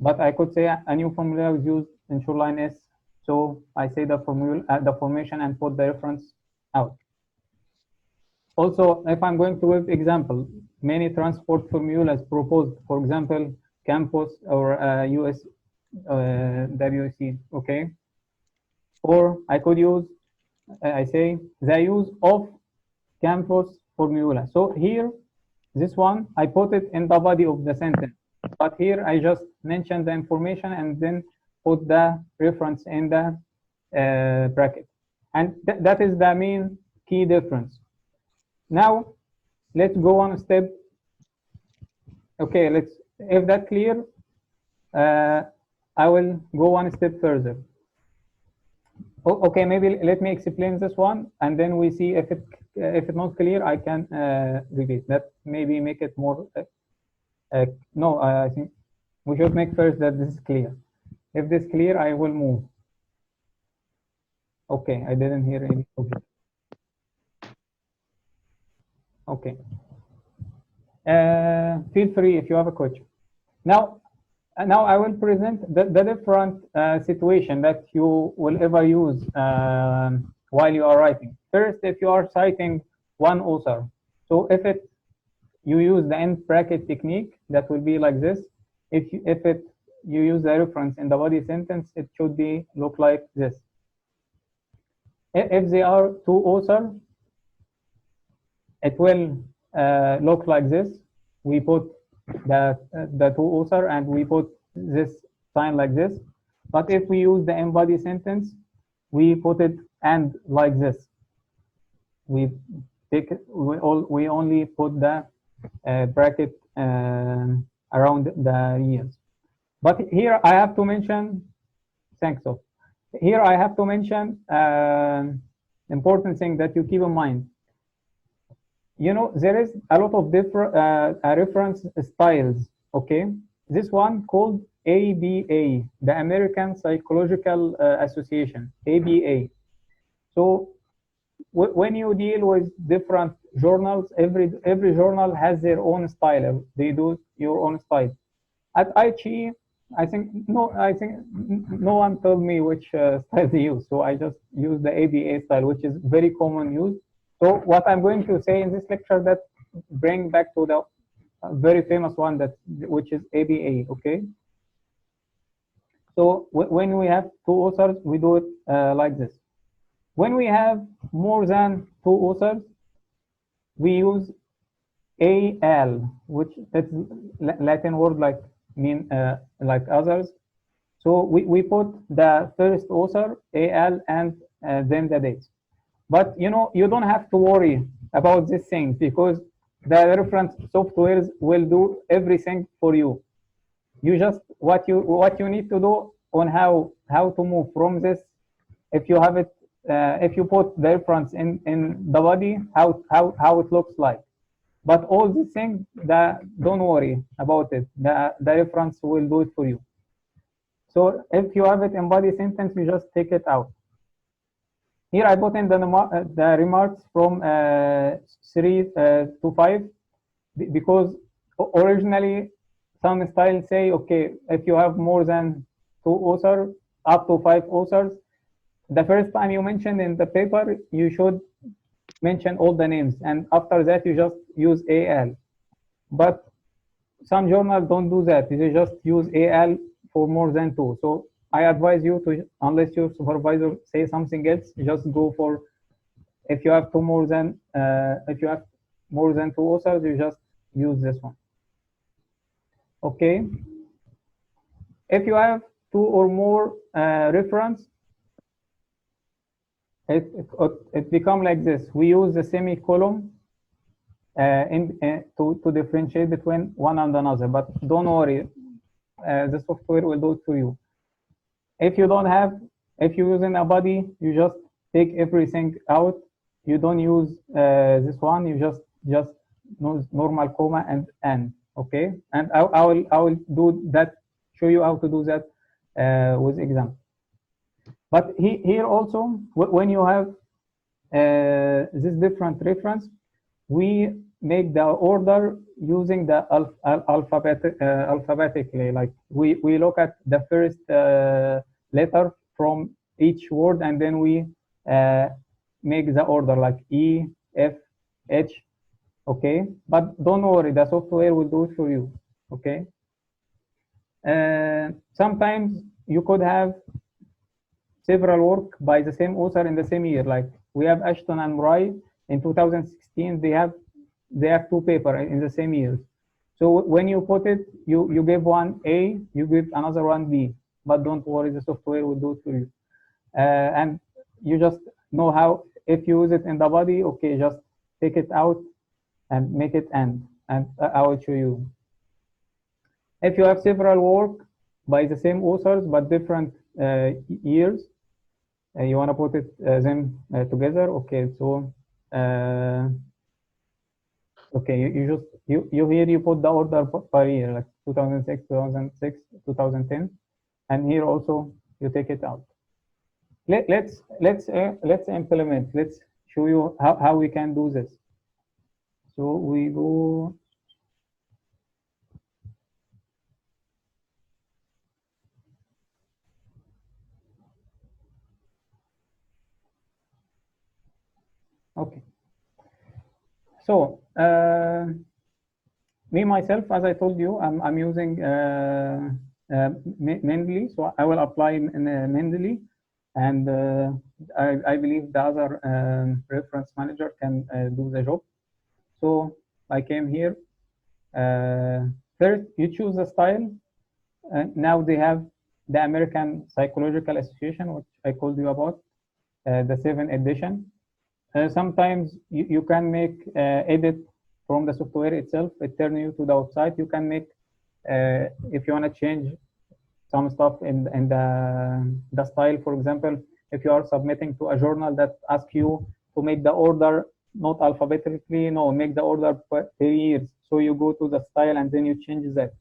But I could say a new formula was used in shoreline S, so I say the formula, the formation, and put the reference out. Also, if I'm going to give example, many transport formulas proposed, for example, campus or US WC, okay? Or I could use, I say, the use of campus formula. So here, this one, I put it in the body of the sentence. But here, I just mentioned the information and then put the reference in the bracket. And that is the main key difference. Now, let's go on a step. Okay, if that's clear, I will go one step further. Okay, maybe let me explain this one, and then we see if it's not clear, I can repeat that. Maybe make it more. No, I think we should make first that this is clear. If this is clear, I will move. Okay, I didn't hear any. Okay. Feel free if you have a question. Now I will present the different situation that you will ever use while you are writing. First, if you are citing one author, so if you use the end bracket technique, that will be like this. If you use the reference in the body sentence, it should be look like this. If there are two authors, it will look like this. We put the two author and we put this sign like this. But if we use the embody sentence, we put it and like this. We only put the bracket around the years. But here I have to mention, thanks. So here I have to mention important thing that you keep in mind. You know, there is a lot of different reference styles. Okay, this one called ABA, the American Psychological Association, ABA. So when you deal with different journals, every journal has their own style. They do your own style. At IHE, I think no one told me which style they use, so I just use the ABA style, which is very common use. So what I'm going to say in this lecture that bring back to the very famous one which is ABA. Okay. So when we have two authors, we do it like this. When we have more than two authors, we use AL, which is Latin word like mean like others. So we put the first author AL and then the date. But you know, you don't have to worry about these things because the reference softwares will do everything for you. You just what you need to do on how to move from this. If you have it, if you put the reference in the body, how it looks like. But all these things, don't worry about it. The reference will do it for you. So if you have it in body sentence, you just take it out. Here I put in the remarks from 3 to 5 because originally some styles say, okay, if you have more than 2 authors, up to 5 authors, the first time you mention in the paper, you should mention all the names, and after that you just use AL. But some journals don't do that. They just use AL for more than 2. So I advise you to, unless your supervisor say something else, just go for, if you have more than 2 authors, you just use this one. Okay. If you have 2 or more reference, it become like this. We use the semicolon to differentiate between one and another. But don't worry, the software will do it for you. If you don't have, if you're using a body, you just take everything out. You don't use this one. You just use normal comma and okay. And I will do that. Show you how to do that with example. But here also, when you have this different reference, we make the order using the alphabetically. Like we look at the first letter from each word, and then we make the order like E, F, H. Okay, but don't worry, the software will do it for you. Okay. Sometimes you could have several work by the same author in the same year. Like we have Ashton and Murray in 2016. They have 2 papers in the same year. So when you put it, you give one A, you give another one B. But don't worry, the software will do it for you. And you just know how, if you use it in the body, okay, just take it out and make it end. And I will show you. If you have several work by the same authors but different years, you want to put it them together. Okay, so okay, you here you put the order per year, like 2006, 2006, 2010, and here also you take it out. Let's implement. Let's show you how we can do this. So we go So me myself, as I told you, I'm using Mendeley, so I will apply in Mendeley, and I believe the other reference manager can do the job. So I came here. First, you choose the style. Now they have the American Psychological Association, which I told you about, the 7th edition. Sometimes you can make edit from the software itself. It turns you to the website. You can make, if you want to change some stuff in the style, for example, if you are submitting to a journal that asks you to make the order not alphabetically, no, make the order per years. So you go to the style and then you change that.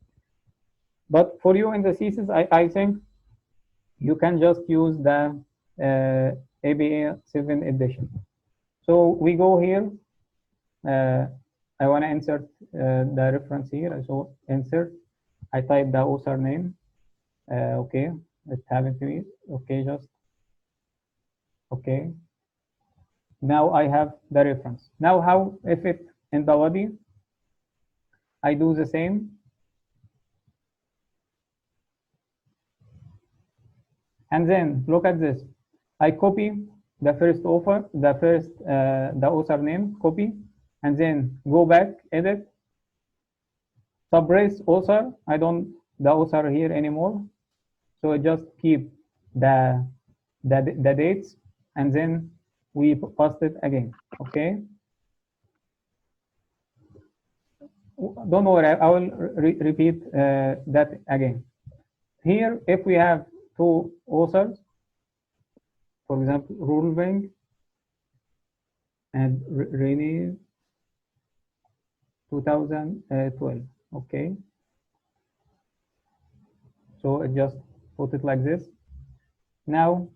But for you in the thesis, I think you can just use the ABA 7th edition. So we go here. I want to insert the reference here. So insert. I type the author name. Okay, it happened to me. Okay, just okay. Now I have the reference. Now how if it in the body? I do the same. And then look at this. I copy the first author, the author name, copy, and then go back, edit, suppress author. I don't the author here anymore. So I just keep the dates, and then we paste it again. Okay. Don't worry, I will repeat that again. Here, if we have two authors, for example, Rulving and Renee 2012. Okay. So I just put it like this. Now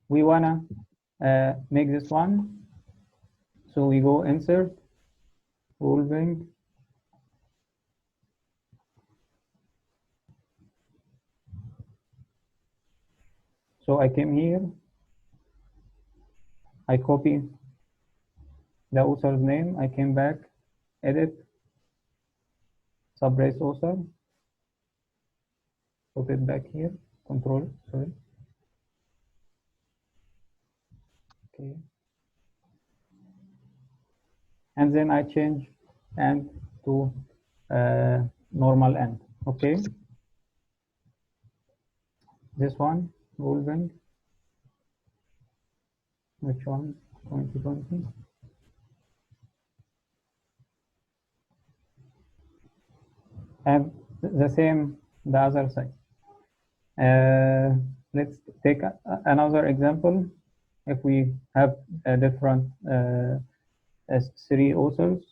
we wanna make this one. So we go insert, Rulving. So I came here, I copy the author's name, I came back, edit, suppress author, put it back here, control, sorry. Okay. And then I change and to normal end. Okay. This one, Rulving. Which one? 2020. And the same the other side. Let's take another example. If we have a different three authors,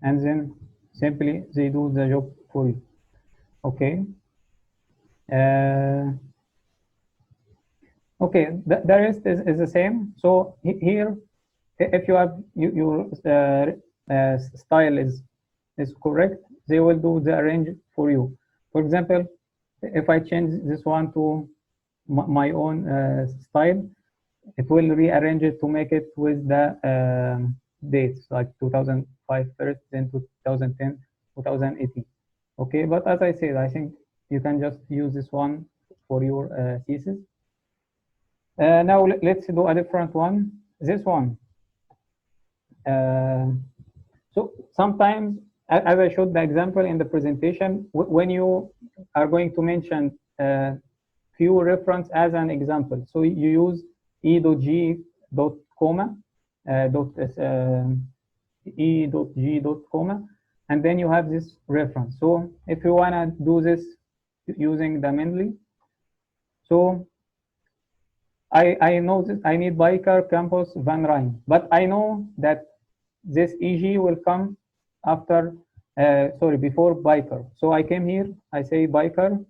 and then simply they do the job for you. Okay. Okay, the rest is the same. So here, if you have your style is correct, they will do the arrange for you. For example, if I change this one to my own style, it will rearrange it to make it with the dates like 2005 first, then 2010, 2018. Okay, but as I said, I think you can just use this one for your thesis. Now let's do a different one. This one. So sometimes, as I showed the example in the presentation, when you are going to mention few reference as an example, so you use e.g.comma, e.g.comma, and then you have this reference. So if you want to do this using the Mendeley, so I know that I need Biker, Campus, Van Ryn, but I know that this EG will come after sorry, before biker. So I came here, I say biker,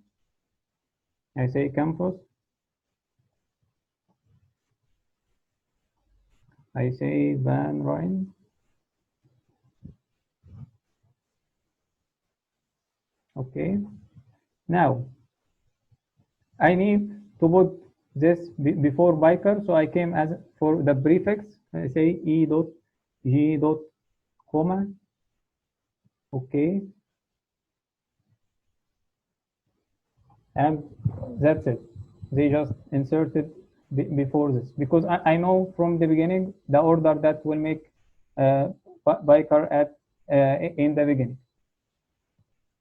I say campus, I say Van Ryn. Okay. Now I need to put this before biker, so I came as for the prefix. I say e dot g dot comma. Okay, and that's it. They just inserted before this because I know from the beginning the order that will make biker at in the beginning.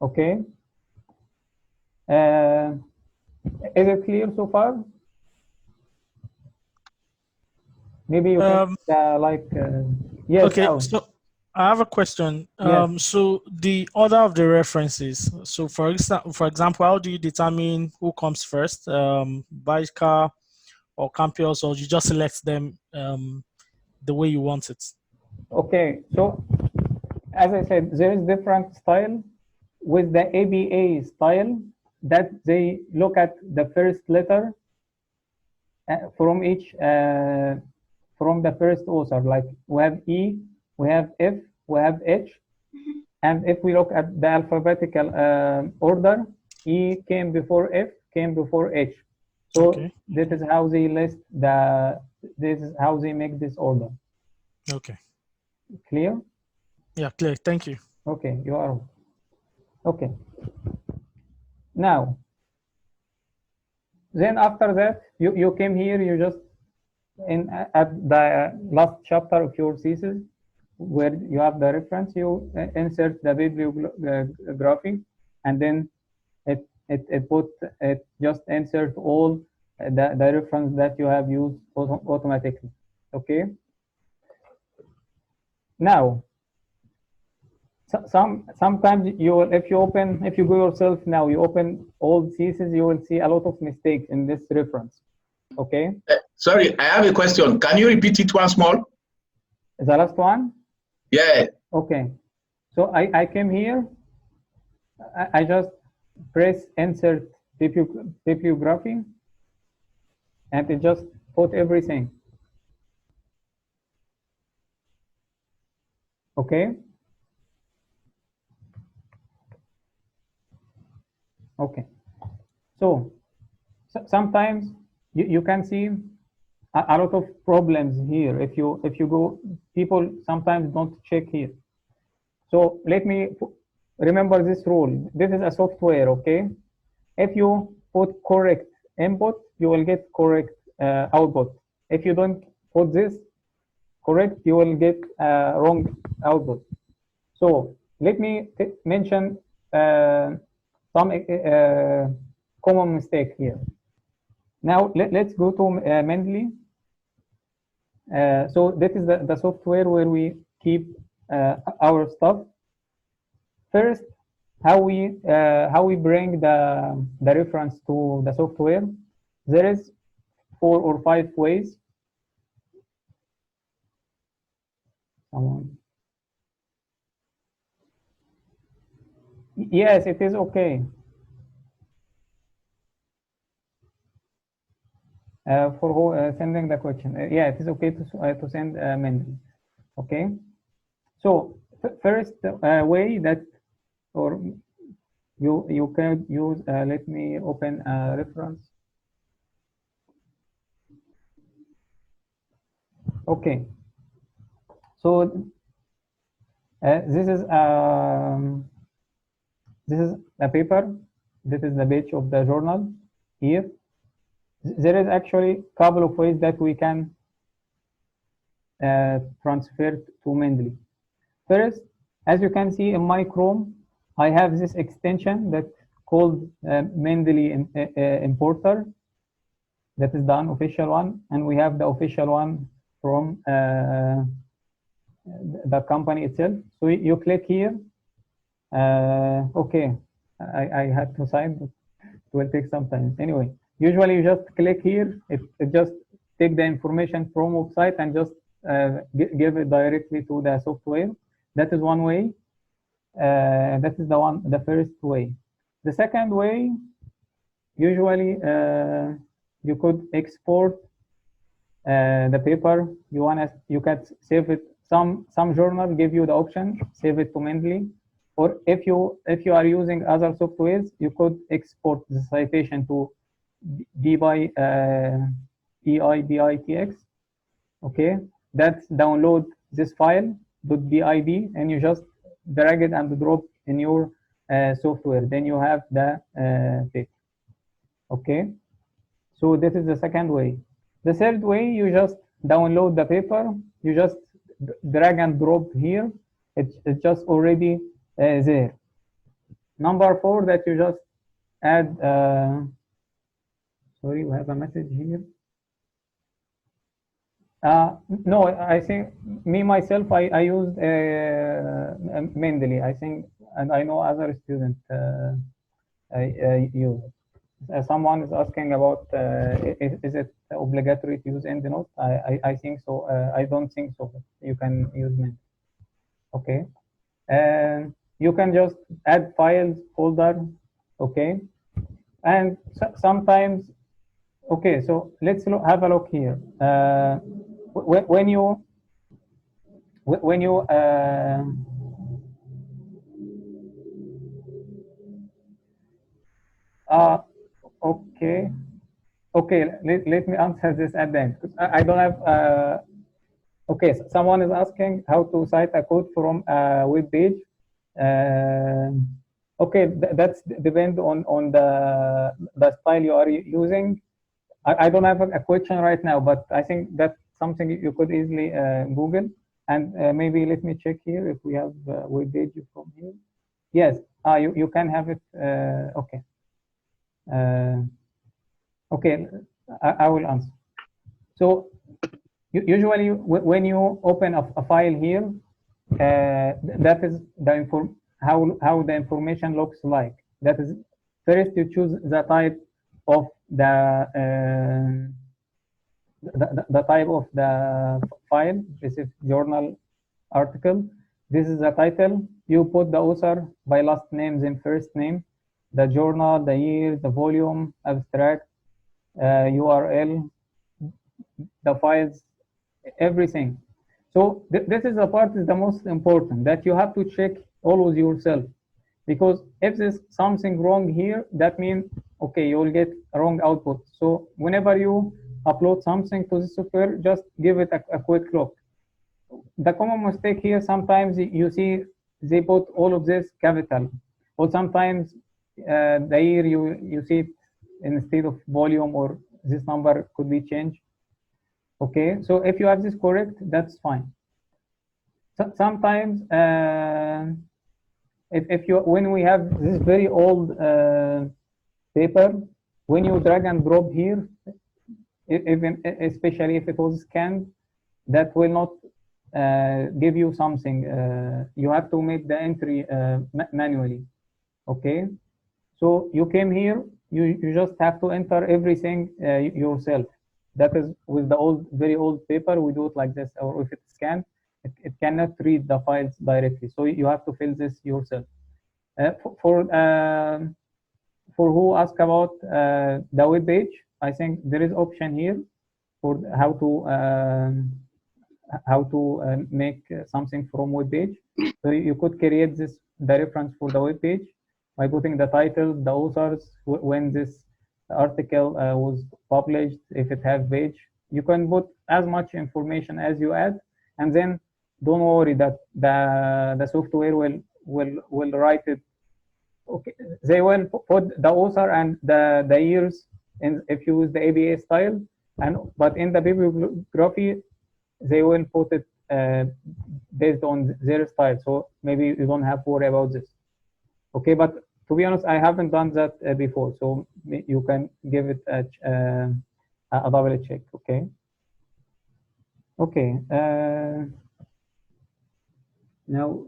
Okay. Is it clear so far? Maybe you can yes. Okay, Alan. so I have a question. Yes. So the order of the references. So for example, how do you determine who comes first, biker or campus, or you just select them the way you want it? Okay. So as I said, there is different style with the ABA style that they look at the first letter from each from the first author. Like we have E, we have F, we have H, and if we look at the alphabetical order, E came before F, came before H. So Okay. this is how they list the. This is how they make this order. Okay. Clear? Yeah, clear. Thank you. Okay, you are okay. Now, then after that, you came here. You just in at the last chapter of your thesis, where you have the reference, you insert the bibliography, and then it just insert all the reference that you have used automatically. Okay. Now, sometimes you will, if you go yourself now, you open old thesis, you will see a lot of mistakes in this reference. Okay. Sorry, I have a question. Can you repeat it once more? The last one? Yeah. Okay. So I came here, I just press insert bibliography, and it just put everything. Okay. Okay. So sometimes you can see a lot of problems here. If you go, people sometimes don't check here. So let me remember this rule. This is a software, okay? If you put correct input, you will get correct output. If you don't put this correct, you will get wrong output. So let me mention some common mistake here. Now let's go to Mendeley. So this is the software where we keep our stuff. First, how we bring the reference to the software. There is 4 or 5 ways. Yes, it is okay. For who sending the question, yeah, it is okay to send Mendeley. Okay. So first way that, or you can use. Let me open a reference. Okay. So this is a paper. This is the page of the journal here. There is actually a couple of ways that we can transfer to Mendeley. First, as you can see in my Chrome, I have this extension that's called Mendeley Importer. That is the unofficial one, and we have the official one from the company itself. So you click here. Okay, I had to sign, but it will take some time. Anyway, usually you just click here. It just take the information from website and just give it directly to the software. That is one way. That is the first way. The second way, usually you could export the paper you want to, you can save it. Some journal give you the option save it to Mendeley, or if you are using other softwares, you could export the citation to DBI EIBITX. Okay, that's download this file .bib and you just drag it and drop in your software. Then you have the paper. Okay, so this is the second way. The third way, you just download the paper, you just drag and drop here, it's just already there. Number 4, that you just add, sorry, we have a message here. No, I think me myself, I used Mendeley, I think, and I know other students use it. Someone is asking about is it obligatory to use EndNote? I think so. I don't think so. But you can use Mint. Okay. And you can just add files folder. Okay. And sometimes, okay. So let's have a look here. When you okay. Okay, let me answer this at the end. I don't have. Okay, so someone is asking how to cite a code from a web page. Okay, that's depend on the style you are using. I don't have a question right now, but I think that's something you could easily Google. And maybe let me check here if we have web page from here. Yes, you can have it. Okay. Okay, I will answer. So usually when you open a file here, that is how the information looks like. That is, first you choose the type of the type of the file. This is journal article. This is the title. You put the author by last name, then first name, the journal, the year, the volume, abstract, URL, the files, everything. So this is the part is the most important, that you have to check always yourself, because if there's something wrong here, that means okay, you will get a wrong output. So whenever you upload something to the software, just give it a quick look. The common mistake here, sometimes you see they put all of this capital, or sometimes the year you see it instead of volume, or this number could be changed. Okay, so if you have this correct, that's fine. So sometimes if you when we have this very old paper, when you drag and drop here, even especially if it was scanned, that will not give you something. You have to make the entry manually. Okay, so you came here, you just have to enter everything yourself. That is with the very old paper, we do it like this, or if it's scanned, it cannot read the files directly. So you have to fill this yourself. For who ask about the web page, I think there is option here for how to make something from web page. So you could create the reference for the web page by putting the title, the authors, when this article was published, if it has page. You can put as much information as you add, and then don't worry that the software will write it. Okay, they will put the author and the years in, if you use the ABA style, but in the bibliography they will put it based on their style. So maybe you don't have to worry about this. Okay, but to be honest, I haven't done that before, so you can give it a double check. Okay. Okay. Now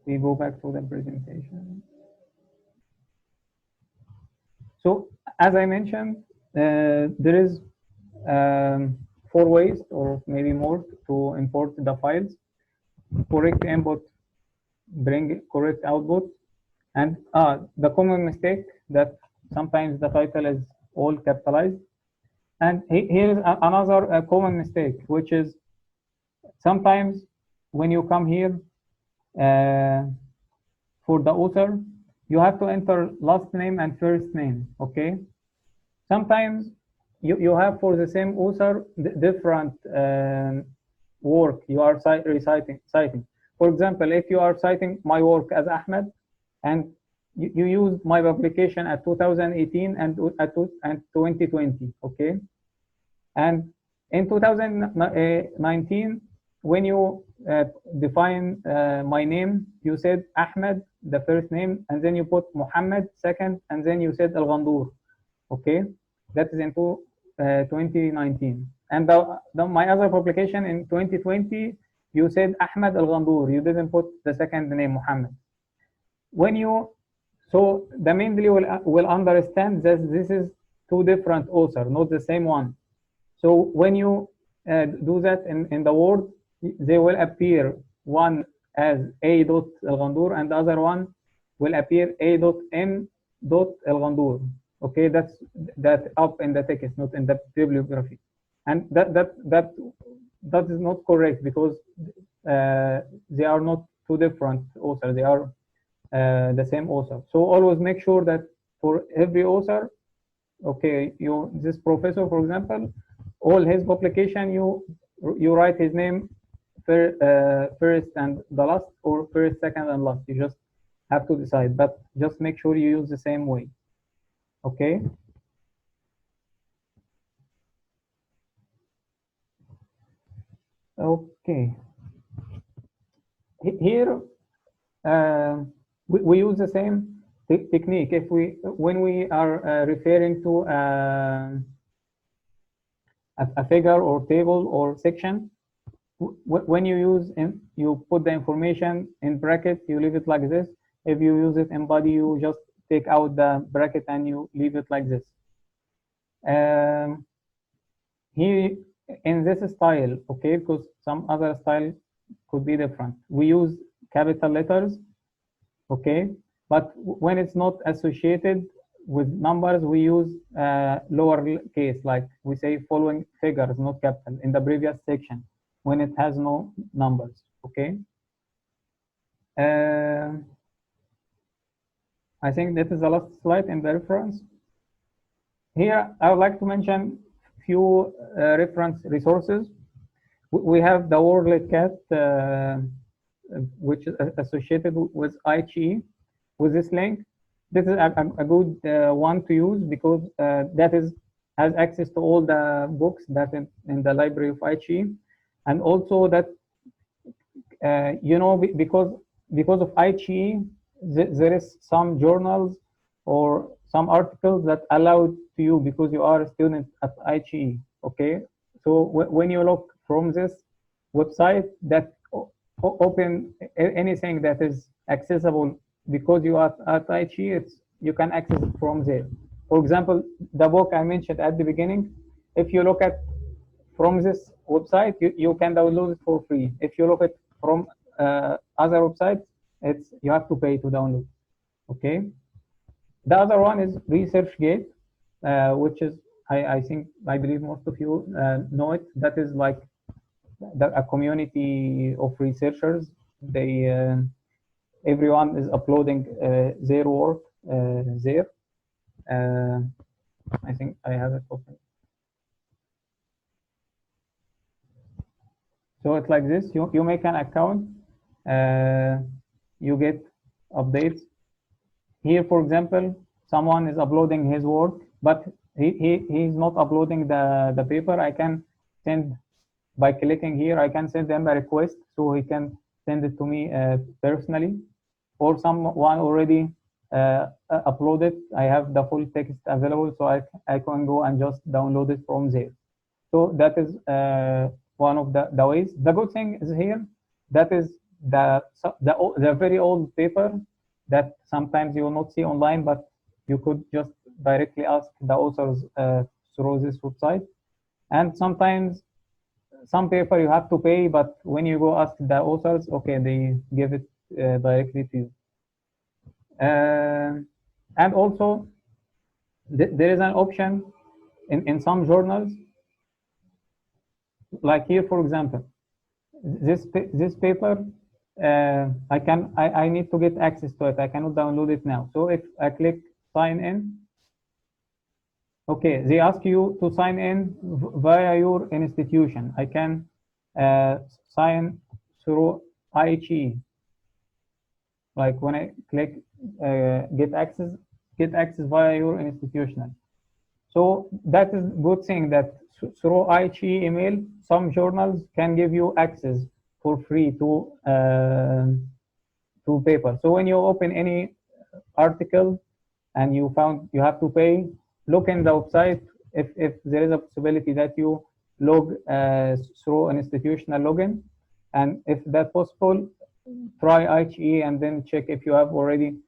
we go back to the presentation. So as I mentioned, there is 4 4 ways or maybe more to import the files. Correct input, bring correct output. And the common mistake that sometimes the title is all capitalized. And here is another common mistake, which is sometimes when you come here for the author, you have to enter last name and first name, okay? Sometimes you have for the same author different work you are citing. For example, if you are citing my work as Ahmed and you use my publication at 2018 and 2020, okay? And in 2019, when you define my name, you said Ahmed, the first name, and then you put Muhammad second, and then you said Al Ghandour. Okay, that is into 2019. And my other publication in 2020, you said Ahmed Al Ghandour. You didn't put the second name Muhammad. When you so the Mendeley will understand that this is two different authors, not the same one. So when you do that in the Word, they will appear one as A. Al Ghandour and the other one will appear A.M. Al Ghandour. Okay, that's up in the text, not in the bibliography, and that is not correct because they are not two different authors; they are the same author. So always make sure that for every author, okay, this professor, for example, all his publication you write his name first and the last, or first, second, and last. You just have to decide, but just make sure you use the same way. Okay. Okay. Here we use the same technique if when we are referring to a figure or table or section. When you put the information in bracket, you leave it like this. If you use it in body, you just take out the bracket and you leave it like this. Here in this style, okay, because some other style could be different. We use capital letters, okay, but when it's not associated with numbers, we use lower case, like we say following figures, not capital, in the previous section when it has no numbers, okay. I think that is the last slide in the reference. Here, I would like to mention few reference resources. We have the WorldCat, which is associated with IHE. With this link, this is a good one to use because that has access to all the books that in the library of IHE, and also that because of IHE, there is some journals or some articles that allowed to you because you are a student at IHE. Okay, so when you look from this website, that open anything that is accessible because you are at IHE, you can access it from there. For example, the book I mentioned at the beginning, if you look at from this website, you can download it for free. If you look at from other websites, you have to pay to download. Okay. The other one is ResearchGate, which is I believe most of you know it. That is like a community of researchers. They everyone is uploading their work there. I think I have it open. So it's like this. You make an account. You get updates. Here, for example, someone is uploading his work, but he's not uploading the paper. I can send, by clicking here, I can send them a request so he can send it to me personally, or someone already uploaded. I have the full text available, so I can go and just download it from there. So that is one of the ways. The good thing is here, that is the very old paper that sometimes you will not see online, but you could just directly ask the authors through this website. And sometimes some paper you have to pay, but when you go ask the authors, okay, they give it directly to you. And also, there is an option in some journals, like here, for example, this paper, I need to get access to it. I cannot download it now. So if I click sign in, okay, they ask you to sign in via your institution. I can sign through IHE. Like when I click get access via your institutional. So that is good thing that through IHE email, some journals can give you access for free to paper. So when you open any article and you found you have to pay, look in the website if there is a possibility that you log through an institutional login, and if that's possible, try IHE and then check if you have already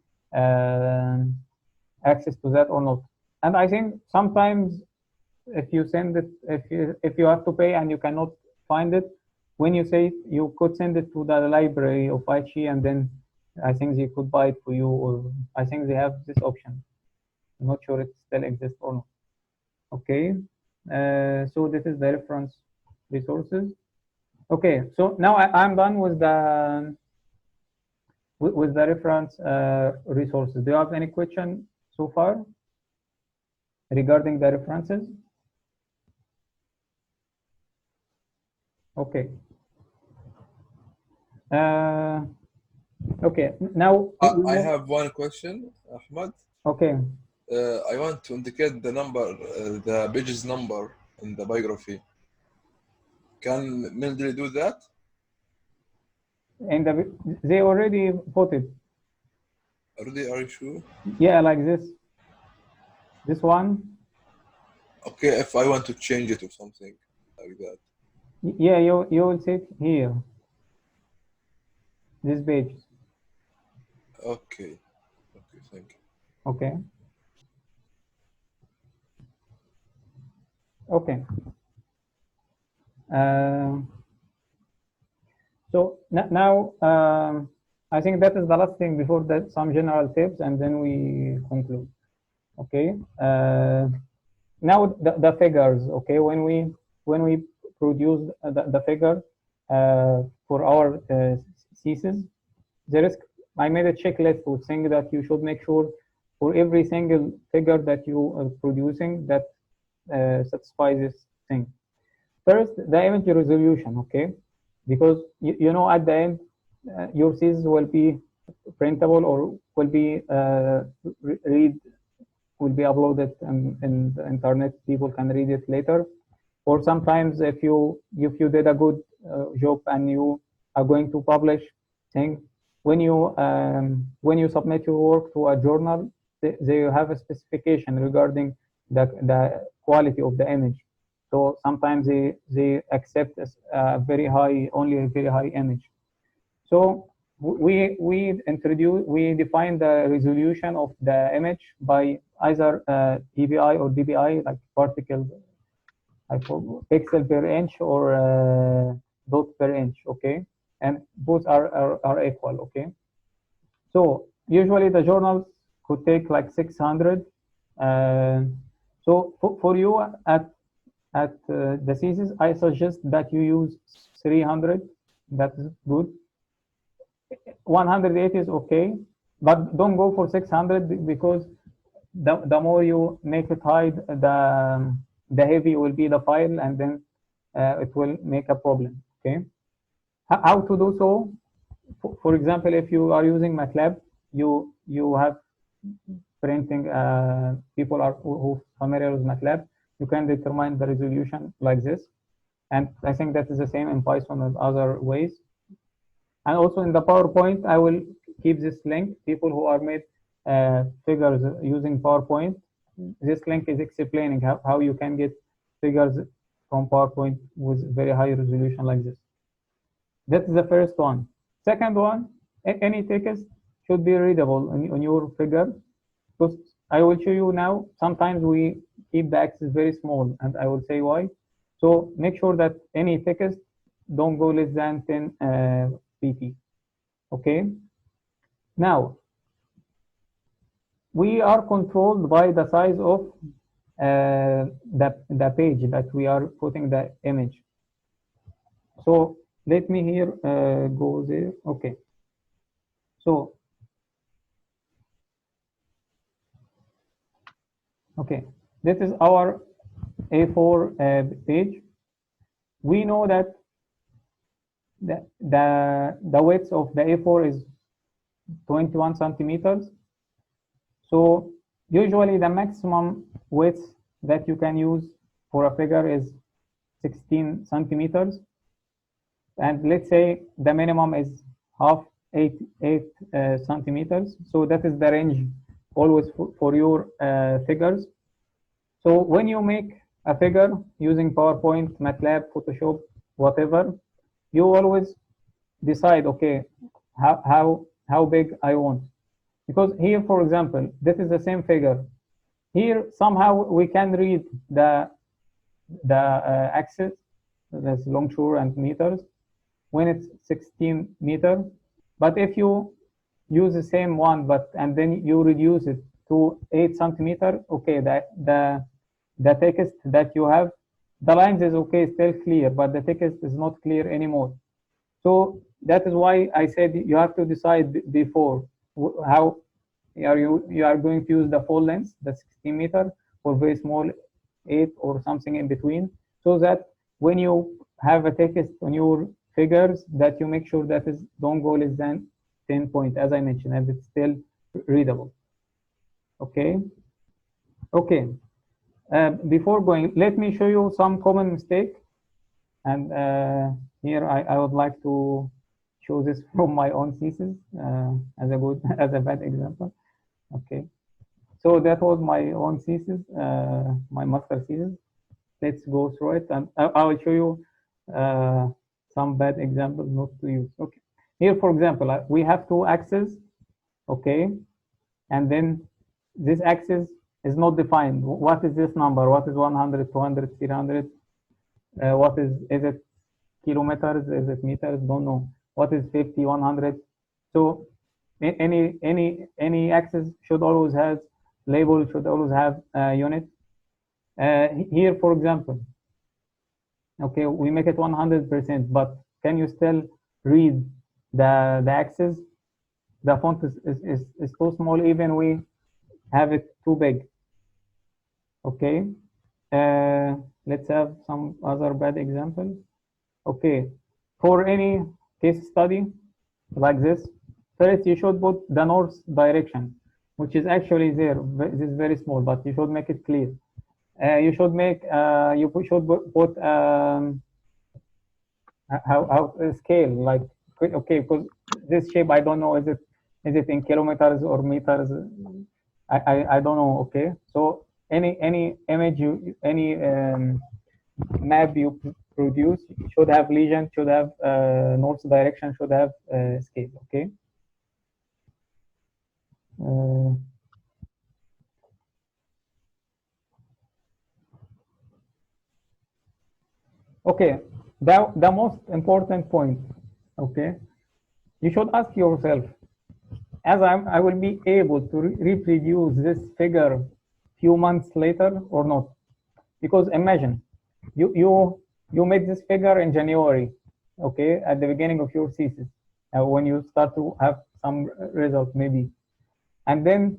access to that or not. And I think sometimes if you send it, if you have to pay and you cannot find it, when you say you could send it to the library of IHE, and then I think they could buy it for you, or I think they have this option. I'm not sure it still exists or not. Okay, so this is the reference resources. Okay, so now I'm done with the reference resources. Do you have any question so far regarding the references? Okay. Okay, now I have one question, Ahmad. Okay. I want to indicate the number, the pages number in the biography. Can Mildred do that? And they already put it. Already, are you sure? Yeah, like this. This one. Okay, if I want to change it or something like that. Yeah, you will see it here. This page. Okay. Okay, thank you. Okay. Okay. So now I think that is the last thing before that, some general tips, and then we conclude. Okay. Now the figures. Okay, when we produce the figure for our thesis, there is, I made a checklist with things that you should make sure for every single figure that you are producing that satisfies this thing. First, the image resolution, okay? Because you know at the end, your thesis will be printable or will be will be uploaded in the internet. People can read it later. Or sometimes if you did a good job and you are going to publish thing, when you submit your work to a journal, they have a specification regarding the quality of the image. So sometimes they accept a very high, only a very high image. So we define the resolution of the image by either dpi or dpi, like particle, I forgot, pixel per inch or dot per inch. Okay, and both are equal. Okay, so usually the journals could take like 600. So for you at the thesis, I suggest that you use 300. That is good. 180 is okay, but don't go for 600 because the more you make it high, the heavy will be the file, and then it will make a problem. Okay, how to do so? For example, if you are using MATLAB, you have printing. People are who familiar with MATLAB. You can determine the resolution like this, and I think that is the same in Python and other ways. And also in the PowerPoint, I will keep this link. People who are made figures using PowerPoint, this link is explaining how you can get figures from PowerPoint with very high resolution like this. That is the first one. Second one, any text should be readable on your figure. Because I will show you now, sometimes we keep the axis very small, and I will say why. So make sure that any text don't go less than 10 pt. Okay. Now we are controlled by the size of the page that we are putting the image. So let me here go there. Okay. So okay, this is our A4 page. We know that the width of the A4 is 21 centimeters. So usually the maximum width that you can use for a figure is 16 centimeters. And let's say the minimum is half 8 centimeters. So that is the range always for your figures. So when you make a figure using PowerPoint, MATLAB, Photoshop, whatever, you always decide, okay, how big I want. Because here, for example, this is the same figure. Here, somehow we can read the axis, that's longitude and meters, when it's 16 meters. But if you use the same one, and then you reduce it to 8 centimeters, okay, the text that you have, the lines is okay, still clear, but the text is not clear anymore. So that is why I said you have to decide before how you are going to use the full length, the 16 meter, or very small 8 or something in between, so that when you have a text on your figures, that you make sure that is don't go less than 10 point, as I mentioned, and it's still readable. Okay. Okay. Before going, let me show you some common mistake. And here I would like to show this from my own thesis as a bad example. Okay. So that was my own thesis, my master thesis. Let's go through it, and I will show you some bad examples not to use. Okay. Here, for example, we have two axes. Okay. And then this axis is not defined. What is this number? What is 100, 200, 300? What is it kilometers? Is it meters? Don't know. What is 50, 100? So any axis should always have label, should always have unit. Here, for example, okay, we make it 100%, but can you still read the axis? The font is too small, even we have it too big. Okay. Let's have some other bad examples. Okay, for any case study like this, first you should put the north direction, which is actually there. This is very small, but you should make it clear. You should make you should put how scale, like, okay, because this shape I don't know, is it in kilometers or meters? I don't know. Okay, so any image any map you produce should have legend, should have north direction, should have scale. Okay. Okay, the most important point. Okay, you should ask yourself, as I will be able to reproduce this figure few months later or not? Because imagine you made this figure in January, okay, at the beginning of your thesis, when you start to have some results maybe, and then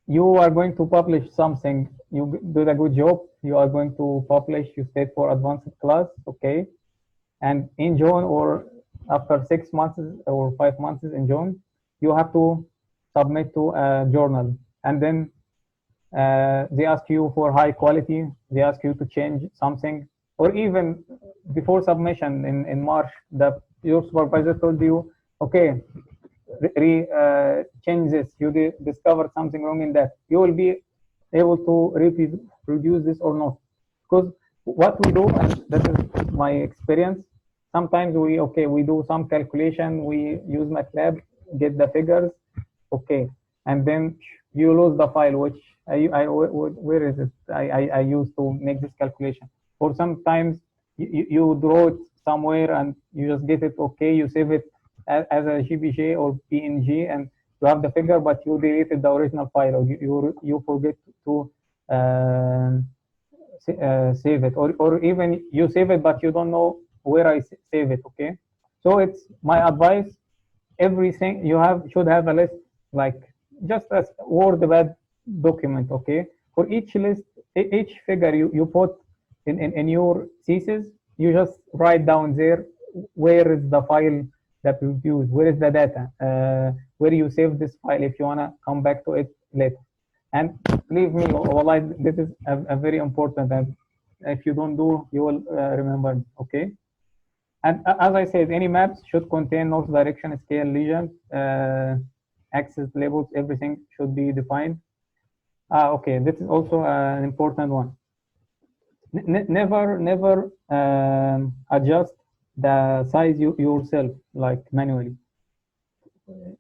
you are going to publish something, you did a good job, you are going to publish, you stayed for advanced class, okay, and in June or after 6 months or 5 months in June, you have to submit to a journal, and then they ask you for high quality, they ask you to change something, or even before submission in March, your supervisor told you, okay, change this, you discovered something wrong in that, you will be able to reproduce this or not? Because what we do, and that is my experience, sometimes we do some calculation, we use MATLAB, get the figures, okay, and then you lose the file, which where is it? I used to make this calculation. or sometimes you draw it somewhere and you just get it okay, you save it as a GPG or PNG, and you have the figure, but you deleted the original file, or you forget to save it, or even you save it but you don't know where I save it. Okay, so it's my advice, everything you have should have a list, like just a word bed document. Okay, for each list, each figure you put in your thesis, you just write down there where is the file that you use, where is the data, where you save this file if you want to come back to it later. And believe me, wallahi, this is a very important, and if you don't do, you will remember. Okay. And as I said, any maps should contain north direction, scale, legend, axis, labels, everything should be defined. Okay, this is also an important one. Never adjust the size yourself, like manually.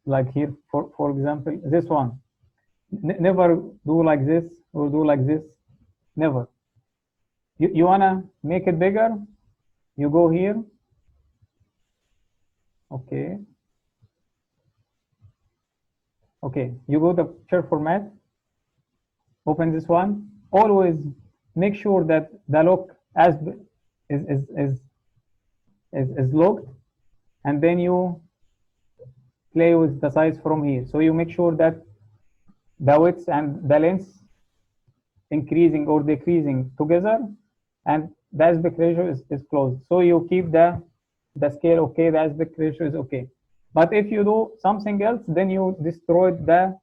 Like here, for example, this one. Never do like this or do like this. Never. You wanna make it bigger? You go here. Okay. Okay, you go to picture format, open this one. Always make sure that the lock as is locked, and then you play with the size from here. So you make sure that the width and the length increasing or decreasing together, and the aspect ratio is closed. So you keep the scale okay, the aspect ratio is okay. But if you do something else, then you destroy the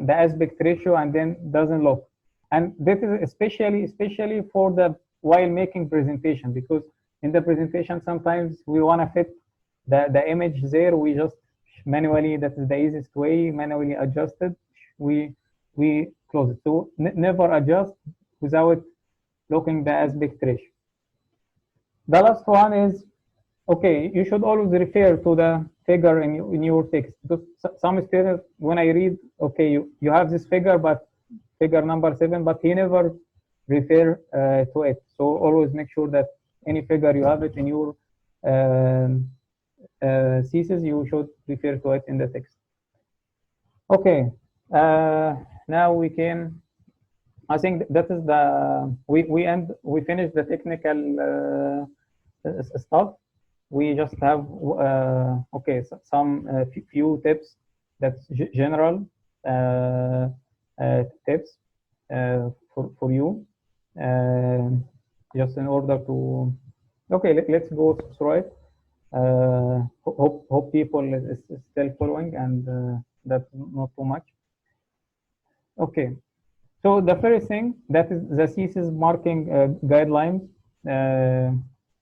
aspect ratio and then doesn't look. And this is especially for the while making presentation, because in the presentation sometimes we want to fit the image there. We just manually, that is the easiest way, manually adjusted. We close it. So never adjust without looking the aspect ratio. The last one is, okay, you should always refer to the figure in your text, because some students, when I read, okay, you have this figure, but figure number 7, but he never refer to it. So always make sure that any figure you have it in your thesis, you should refer to it in the text. Okay, now we can. I think that is the we finished the technical stuff. We just have okay, some few tips, that's general tips for you, just in order to, okay, let's go through it. Hope people is still following, and that's not too much. Okay, so the first thing, that is the thesis marking guidelines,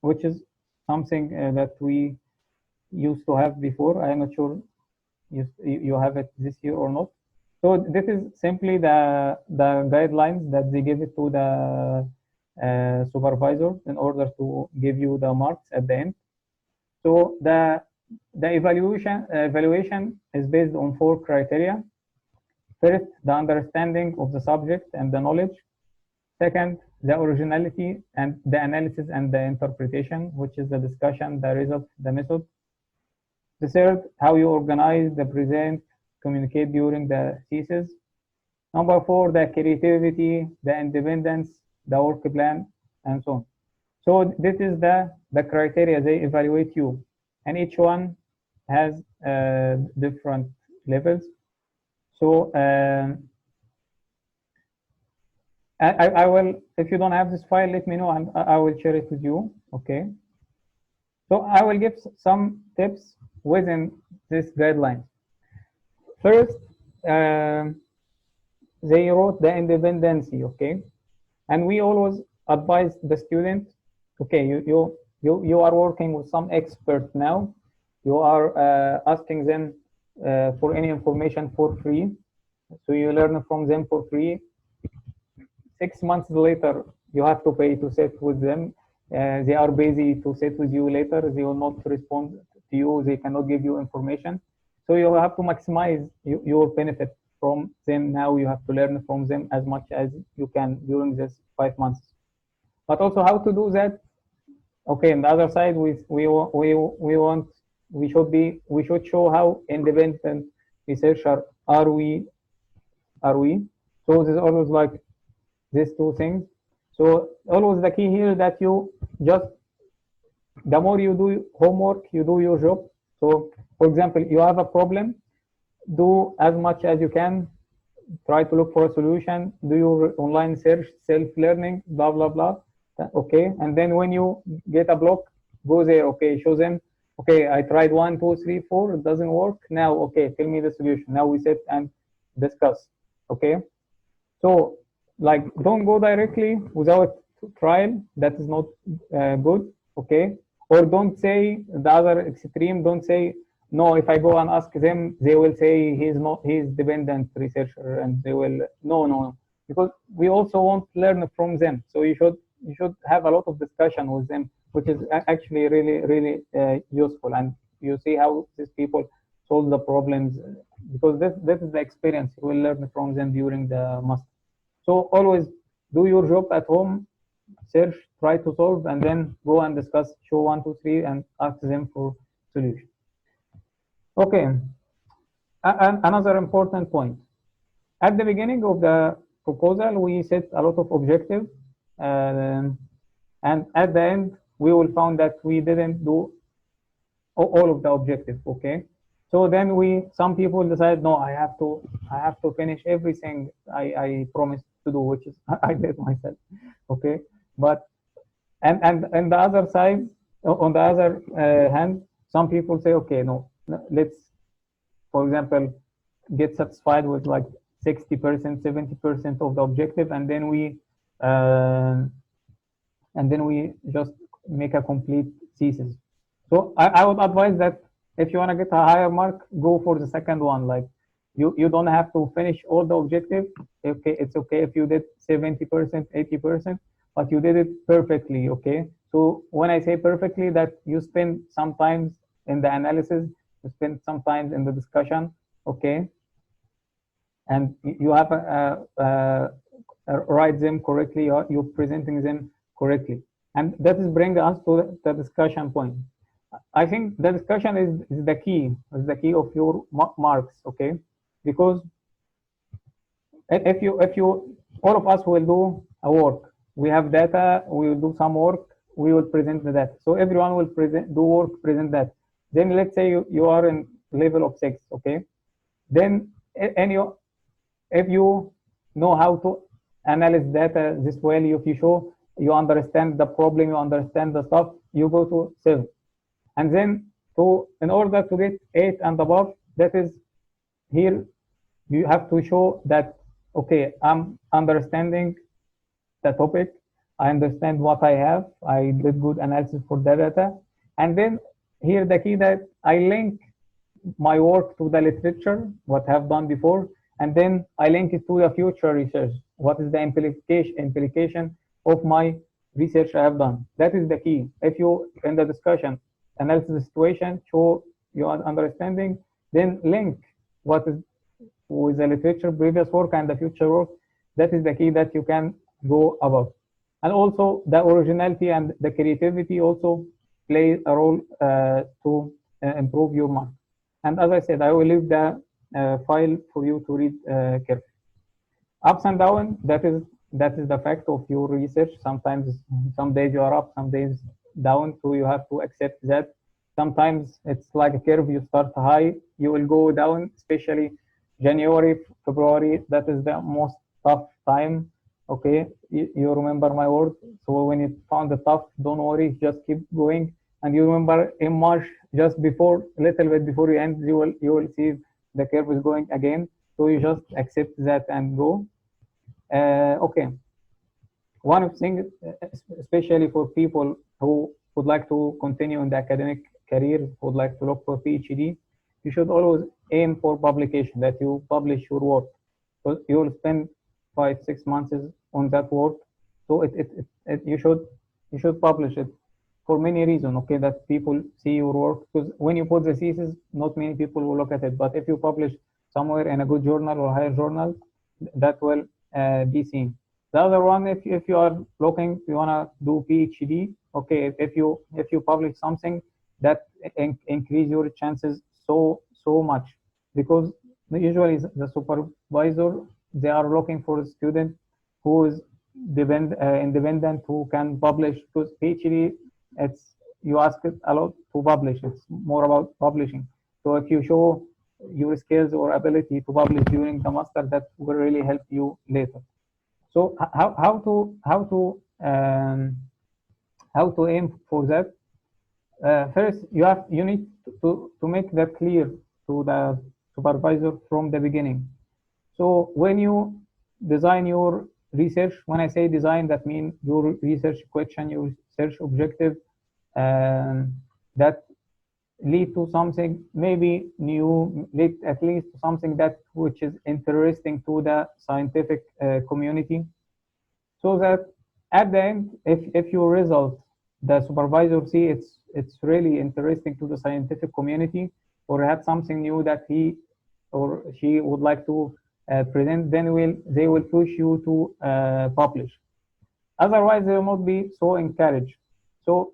which is something that we used to have before. I am not sure you have it this year or not. So this is simply the guidelines that they give it to the supervisor in order to give you the marks at the end. So the evaluation is based on 4 criteria. First, the understanding of the subject and the knowledge. Second, the originality and the analysis and the interpretation, which is the discussion, the result, the method. The third, how you organize, the present, communicate during the thesis. Number 4, the creativity, the independence, the work plan, and so on. So this is the criteria they evaluate you, and each one has different levels. So I will, if you don't have this file, let me know and I will share it with you. Okay. So I will give some tips within this guideline. First, they wrote the independency. Okay, and we always advise the student. Okay, you are working with some expert now. You are asking them for any information for free, so you learn from them for free. 6 months later, you have to pay to sit with them. They are busy to sit with you later. They will not respond to you. They cannot give you information. So you have to maximize your benefit from them now. You have to learn from them as much as you can during this 5 months. But also how to do that. Okay, on the other side, we should show how independent researcher are we. So there's always like these two things. So always the key here that you just, the more you do homework, you do your job. So for example, you have a problem, do as much as you can, try to look for a solution, do your online search, self-learning, blah, blah, blah. Okay, and then when you get a block, go there, okay, show them, okay, I tried 1, 2, 3, 4, it doesn't work. Now, okay, tell me the solution. Now we sit and discuss, okay? So, like, don't go directly without trial. That is not good, okay? Or don't say the other extreme. Don't say, no, if I go and ask them, they will say he's dependent researcher, and they will, no, because we also want to learn from them. So you should have a lot of discussion with them, which is actually really useful. And you see how these people solve the problems, because this is the experience you will learn from them during the master. So always do your job at home, search, try to solve, and then go and discuss, show 1, 2, 3, and ask them for solution. Okay, another important point. At the beginning of the proposal, we set a lot of objectives, and at the end, we will find that we didn't do all of the objectives. Okay, so then some people decide, no, I have to finish everything I promised to do, which is I did myself. Okay, but and the other side, on the other hand, some people say, okay, no, let's, for example, get satisfied with like 60%, 70% of the objective, and then we just make a complete thesis. So I would advise that if you want to get a higher mark, go for the second one. Like you don't have to finish all the objective. Okay, it's okay if you did 70%, 80%, but you did it perfectly. Okay. So when I say perfectly, that you spend some time in the analysis, you spend some time in the discussion. Okay. And you have write them correctly, you're presenting them correctly. And that is bring us to the discussion point. I think the discussion is the key of your marks, okay? Because if you all of us will do a work, we have data, we will do some work, we will present the data. So everyone will do work, present that. Then let's say you are in level of 6, okay? Then if you know how to analyze data this well, if you show you understand the problem, you understand the stuff, you go to 7. And then in order to get 8 and above, that is here you have to show that, okay, I'm understanding the topic, I understand what I have, I did good analysis for the data. And then here the key that I link my work to the literature, what I have done before, and then I link it to the future research. What is the implication of my research I have done? That is the key. If you, in the discussion, analyze the situation, show your understanding, then link what is with the literature, previous work, and the future work. That is the key that you can go above. And also the originality and the creativity also play a role to improve your mark. And as I said, I will leave the file for you to read carefully. Ups and downs, that is the fact of your research. Sometimes, some days you are up, some days down, so you have to accept that. Sometimes it's like a curve, you start high, you will go down, especially January, February, that is the most tough time. Okay, you remember my word. So when you found it tough, don't worry, just keep going. And you remember in March, just before, little bit before you end, you will see the curve is going again. So you just accept that and go. Okay. One of the things, especially for people who would like to continue in the academic career, would like to look for PhD, you should always aim for publication, that you publish your work. So you will spend 5-6 months on that work. So you should publish it for many reasons, okay, that people see your work. Because when you put the thesis, not many people will look at it. But if you publish somewhere in a good journal or higher journal, that will be seen. The other one, if you are looking, you wanna do PhD, okay, if you publish something that increase your chances so much, because usually the supervisor, they are looking for a student who is independent, who can publish, because PhD, it's, you ask it a lot to publish, it's more about publishing. So if you show your skills or ability to publish during the master, that will really help you later. So how to aim for that? First, you need to make that clear to the supervisor from the beginning. So when you design your research, when I say design, that means your research question, your research objective, um, that lead to something maybe new, lead at least to something that which is interesting to the scientific community, so that at the end, if your result, the supervisor see it's really interesting to the scientific community, or had something new that he or she would like to present, then they will push you to publish. Otherwise, they will not be so encouraged. So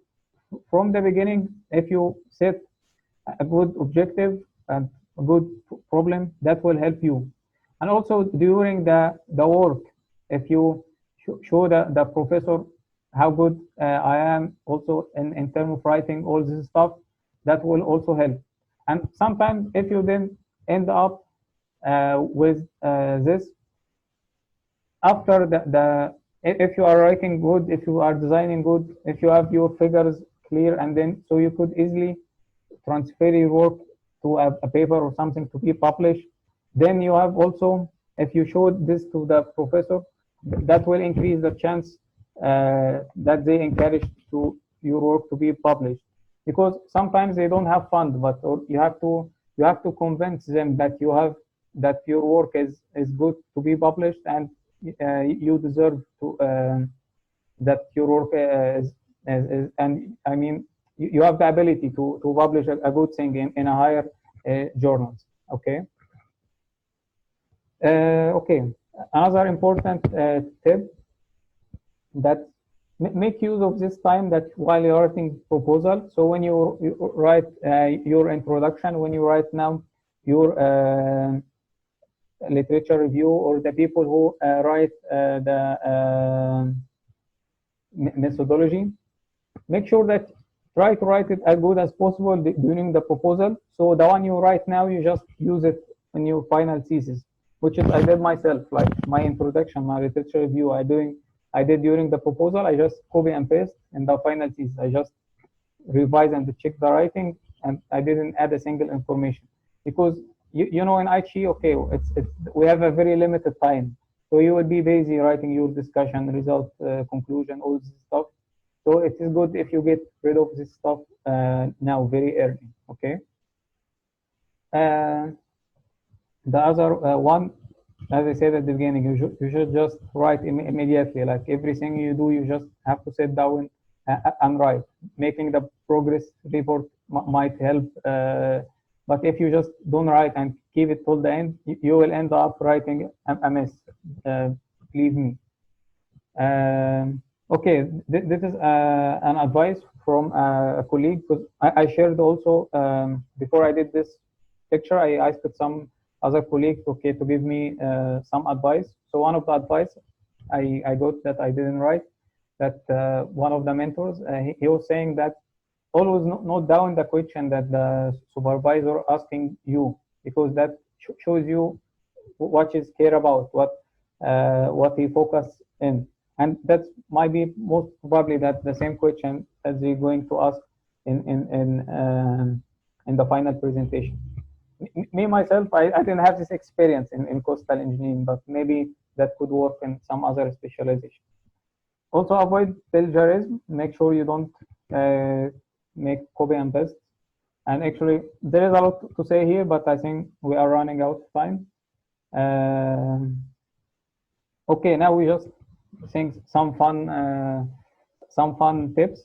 from the beginning, if you set a good objective and a good problem, that will help you. And also during the work, if you show the professor how good I am also in terms of writing all this stuff, that will also help. And sometimes if you then end up with this, after if you are writing good, if you are designing good, if you have your figures clear, and then so you could easily transfer your work to a paper or something to be published, then you have also, if you show this to the professor, that will increase the chance that they encourage to your work to be published. Because sometimes they don't have fund, but you have to convince them that that your work is good to be published, and you deserve to that your work and I mean you have the ability to publish a good thing in a higher journals. Okay. Okay. Another important tip, that make use of this time that while you're writing proposal. So when you write your introduction, when you write now your literature review, or the people who write the methodology, make sure that try to write it as good as possible during the proposal. So the one you write now, you just use it in your final thesis, which is I did myself, like my introduction, my literature review, I did during the proposal. I just copy and paste in the final thesis. I just revise and check the writing, and I didn't add a single information, because you know in IT, okay, it's we have a very limited time, so you will be busy writing your discussion, result, conclusion, all this stuff. So it is good if you get rid of this stuff now very early. Okay. The other one, as I said at the beginning, you should just write immediately. Like everything you do, you just have to sit down and write. Making the progress report might help, but if you just don't write and keep it till the end, you will end up writing a mess. Believe me. Okay, this is an advice from a colleague, because I shared also before I did this lecture, I asked some other colleagues, okay, to give me some advice. So one of the advice I got that I didn't write, that one of the mentors, he was saying that always note down the question that the supervisor asking you, because that shows you what he care about, what he focus in. And that might be most probably that the same question as they're going to ask in the final presentation. Me myself, I didn't have this experience in coastal engineering, but maybe that could work in some other specialization. Also avoid plagiarism. Make sure you don't make copy and paste. And actually, there is a lot to say here, but I think we are running out of time. Okay, now we just think some fun tips.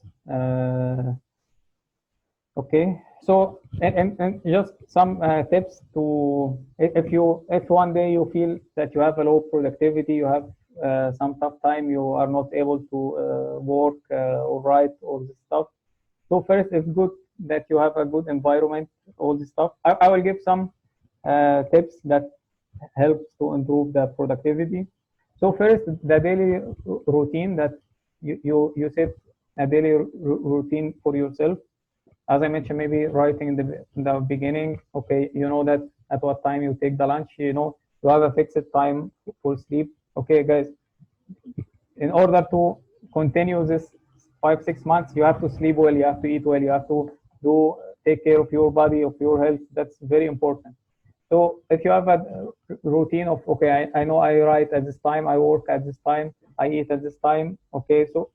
Okay, so and just some tips to if one day you feel that you have a low productivity, you have some tough time, you are not able to work or write all this stuff. So first, it's good that you have a good environment, all this stuff. I will give some tips that helps to improve the productivity. So first, the daily routine that you set a daily routine for yourself. As I mentioned, maybe writing in the beginning. Okay, you know that at what time you take the lunch. You know you have a fixed time for sleep. Okay, guys, in order to continue this 5 6 months, you have to sleep well, you have to eat well, you have to do take care of your body, of your health. That's very important. So if you have a routine of okay, I know I write at this time, I work at this time, I eat at this time. Okay, so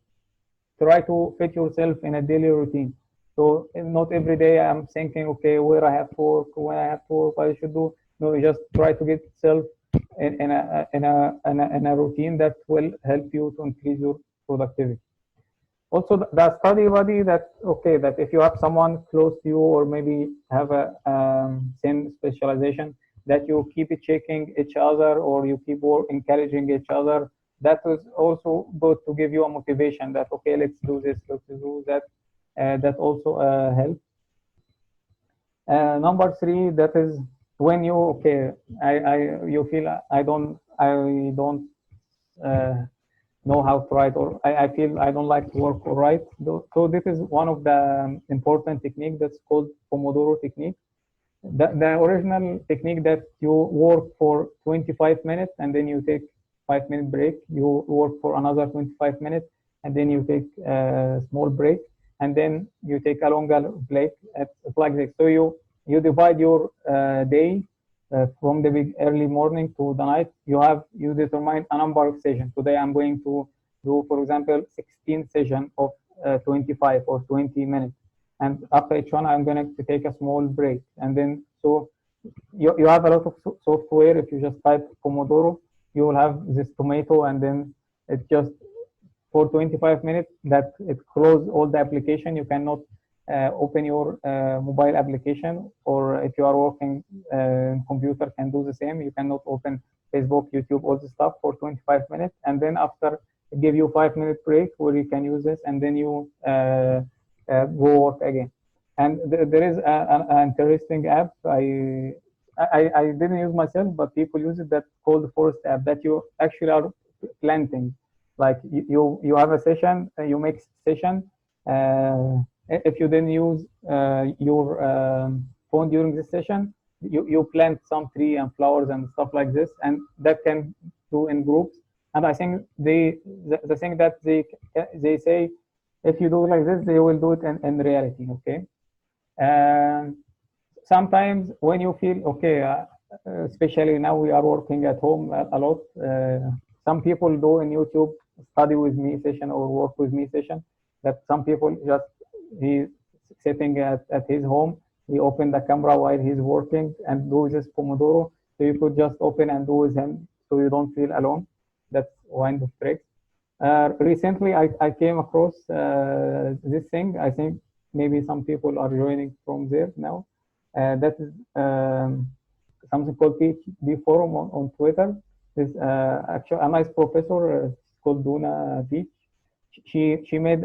try to fit yourself in a daily routine. So not every day I'm thinking, okay, where I have to work, when I have to work, what I should do. No, you just try to get yourself in a routine that will help you to increase your productivity. Also, the study buddy, that okay, that if you have someone close to you or maybe have a same specialization, that you keep checking each other or you keep encouraging each other. That is also good to give you a motivation that okay, let's do this, let's do that. That also helps. Number three, that is when you okay, I you feel I don't know how to write, or I feel I don't like to work or write. So this is one of the important technique that's called Pomodoro technique. The original technique that you work for 25 minutes and then you take 5 minute break. You work for another 25 minutes and then you take a small break and then you take a longer break. It's like this. So you divide your day from the big early morning to the night. You determine a number of sessions. Today I'm going to do, for example, 16 sessions of 25 or 20 minutes. And after each one, I'm going to take a small break. And then, so you have a lot of software. If you just type Pomodoro, you will have this tomato, and then it just for 25 minutes that it close all the application. You cannot open your mobile application, or if you are working computer can do the same. You cannot open Facebook, YouTube, all this stuff for 25 minutes. And then after, give you 5 minute break where you can use this, and then you go work again. And there is an interesting app. I didn't use myself, but people use it. That's called the Forest app. That you actually are planting. Like you have a session, you make session. If you didn't use your phone during this session, you plant some tree and flowers and stuff like this, and that can do in groups. And I think the thing that they say, if you do like this, they will do it in reality. Okay. Sometimes when you feel okay, especially now we are working at home a lot. Some people do in YouTube study with me session or work with me session. That some people just he's sitting at his home. He open the camera while he's working and do this Pomodoro. So you could just open and do with him, so you don't feel alone. That's one of the tricks. Recently, I came across this thing. I think maybe some people are joining from there now. That is something called PhD Forum on Twitter. There's actually a nice professor called Duna Beach. She made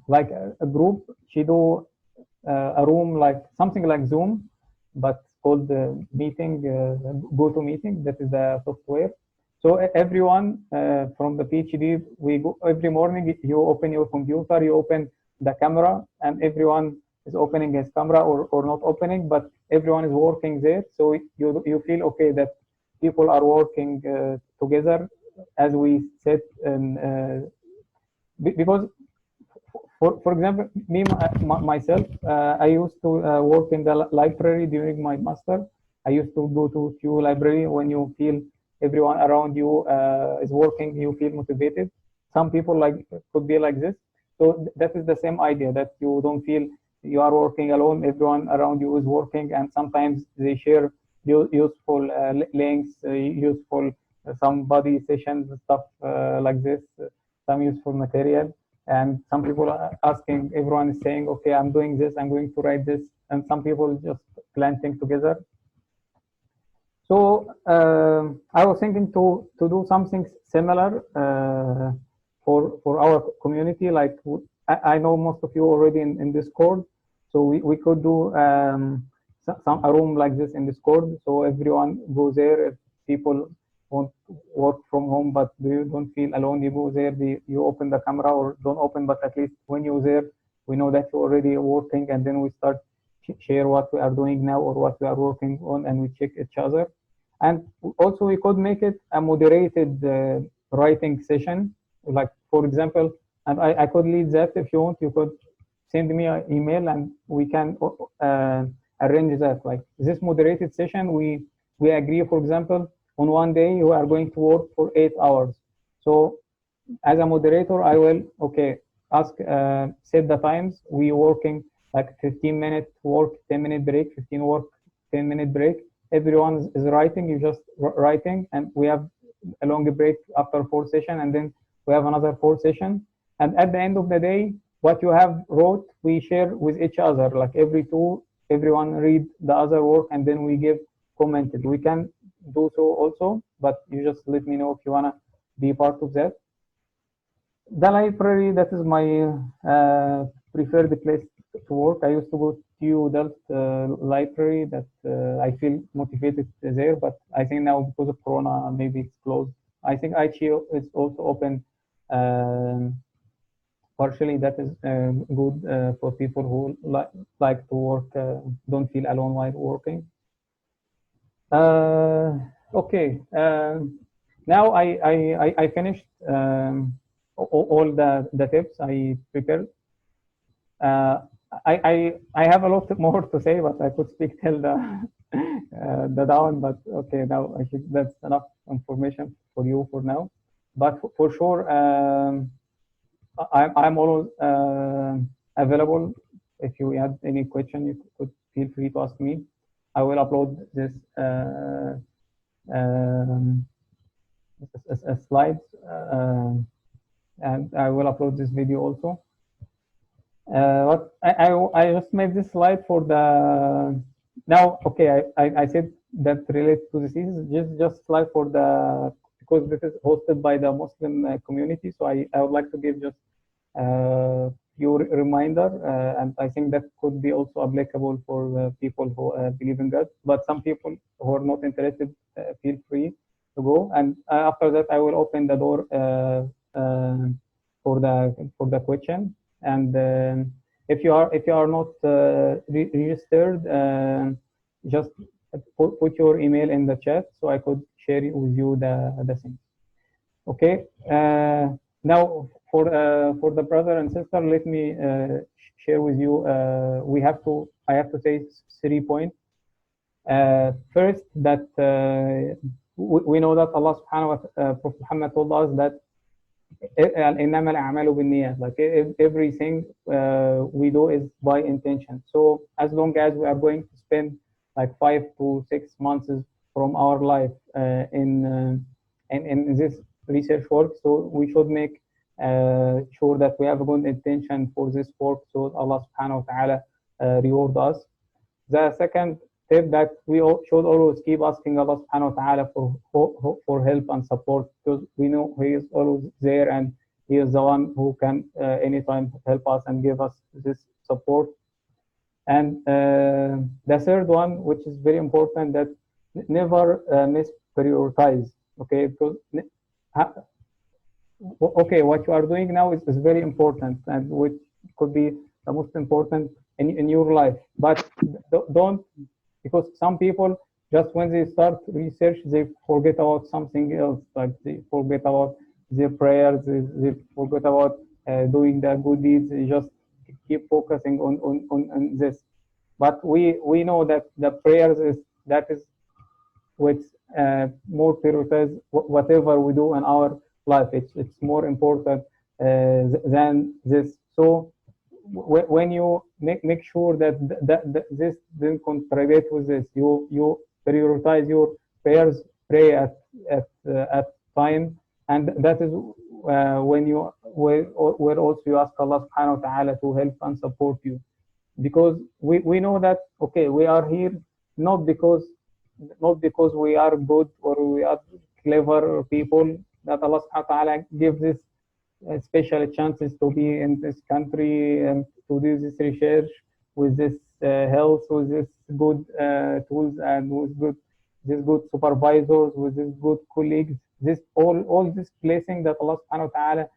like a group. She do a room like something like Zoom, but called meeting, GoToMeeting. That is the software. So everyone from the PhD, we go every morning. You open your computer, you open the camera, and everyone is opening his camera or not opening, but everyone is working there. So you feel okay that people are working together, as we said, and because for example, me myself, I used to work in the library during my master. I used to go to few library. When you feel everyone around you is working, you feel motivated. Some people like could be like this. So that is the same idea, that you don't feel you are working alone. Everyone around you is working, and sometimes they share useful links, useful some body sessions, stuff like this, some useful material. And some people are asking, everyone is saying, okay, I'm doing this, I'm going to write this, and some people just planting together. So I was thinking to do something similar for our community. Like I know most of you already in Discord, so we could do some a room like this in Discord. So everyone goes there. If people want to work from home, but you don't feel alone, you go there. You open the camera or don't open, but at least when you're there, we know that you're already working, and then we start share what we are doing now or what we are working on, and we check each other. And also we could make it a moderated writing session, like for example, and I could lead that. If you want, you could send me an email and we can arrange that. Like this moderated session, we agree, for example, on one day you are going to work for 8 hours. So as a moderator, I will ask set the times. We working like 15-minute work, 10-minute break, 15 work, 10-minute break. Everyone is writing. You just writing, and we have a long break after 4 session, and then we have another 4 session. And at the end of the day, what you have wrote, we share with each other. Like everyone read the other work, and then we give commented. We can do so also, but you just let me know if you wanna be part of that. The library, that is my preferred place to work. I used to go to Delft library that I feel motivated there, but I think now because of Corona, maybe it's closed. I think ICHIO is also open partially. That is good for people who like to work, don't feel alone while working. Okay, now I finished all the tips I prepared. I have a lot more to say, but I could speak till the down. But okay, now I think that's enough information for you for now. But for sure, I'm always available. If you have any question, you could feel free to ask me. I will upload this slides, and I will upload this video also. What I just made this slide for the now. Okay, I said that related to the thesis. Just slide for the, because this is hosted by the Muslim community. So I would like to give just few reminder, and I think that could be also applicable for people who believe in God. But some people who are not interested, feel free to go. And after that, I will open the door for the question. And if you are not registered, just put your email in the chat so I could share with you the thing. Okay. Now for the brother and sister, let me share with you. I have to say 3 points. First, that we know that Allah subhanahu wa ta'ala, Prophet Muhammad told us that like everything we do is by intention. So as long as we are going to spend like 5 to 6 months from our life in this research work, so we should make sure that we have a good intention for this work, so Allah subhanahu wa ta'ala reward us. The second tip, that we should always keep asking Allah subhanahu wa ta'ala for help and support, because we know He is always there, and He is the one who can anytime help us and give us this support. And the third one, which is very important, that never misprioritize. Okay, because okay, what you are doing now is very important, and which could be the most important in your life. But don't, because some people just when they start research, they forget about something else. Like they forget about their prayers, they forget about doing the good deeds. They just keep focusing on this. But we know that the prayers is which more prioritize whatever we do in our life. It's more important than this. So when you make sure that this doesn't contradict with this, you prioritize your prayers, pray at time, and that is when you where also you ask Allah subhanahu wa ta'ala to help and support you, because we know that okay, we are here not because not because we are good or we are clever people that Allah subhanahu wa ta'ala gives this special chances to be in this country and to do this research with this health, with this good tools and with this good supervisors, with this good colleagues. This all this blessing that Allah subhanahu wa ta'ala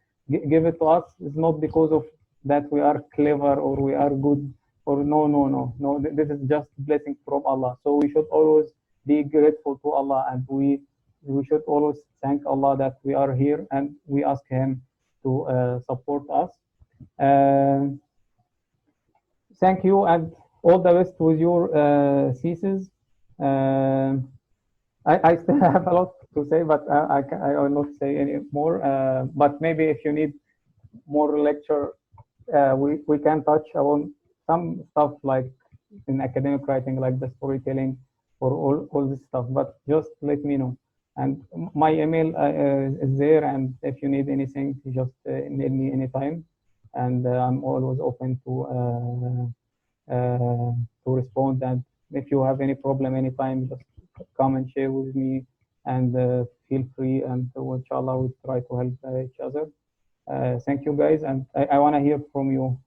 give it to us is not because of that we are clever or we are good or no. This is just blessing from Allah. So we should always be grateful to Allah, and we should always thank Allah that we are here, and we ask Him to support us. Thank you, and all the best with your thesis. I still have a lot to say, but I will not say any more. But maybe if you need more lecture, we can touch on some stuff like in academic writing, like the storytelling or all this stuff. But just let me know. And my email is there, and if you need anything, just email me anytime, and I'm always open to respond. And if you have any problem anytime, just come and share with me, and feel free, and inshallah we'll try to help each other. Thank you guys, and I want to hear from you.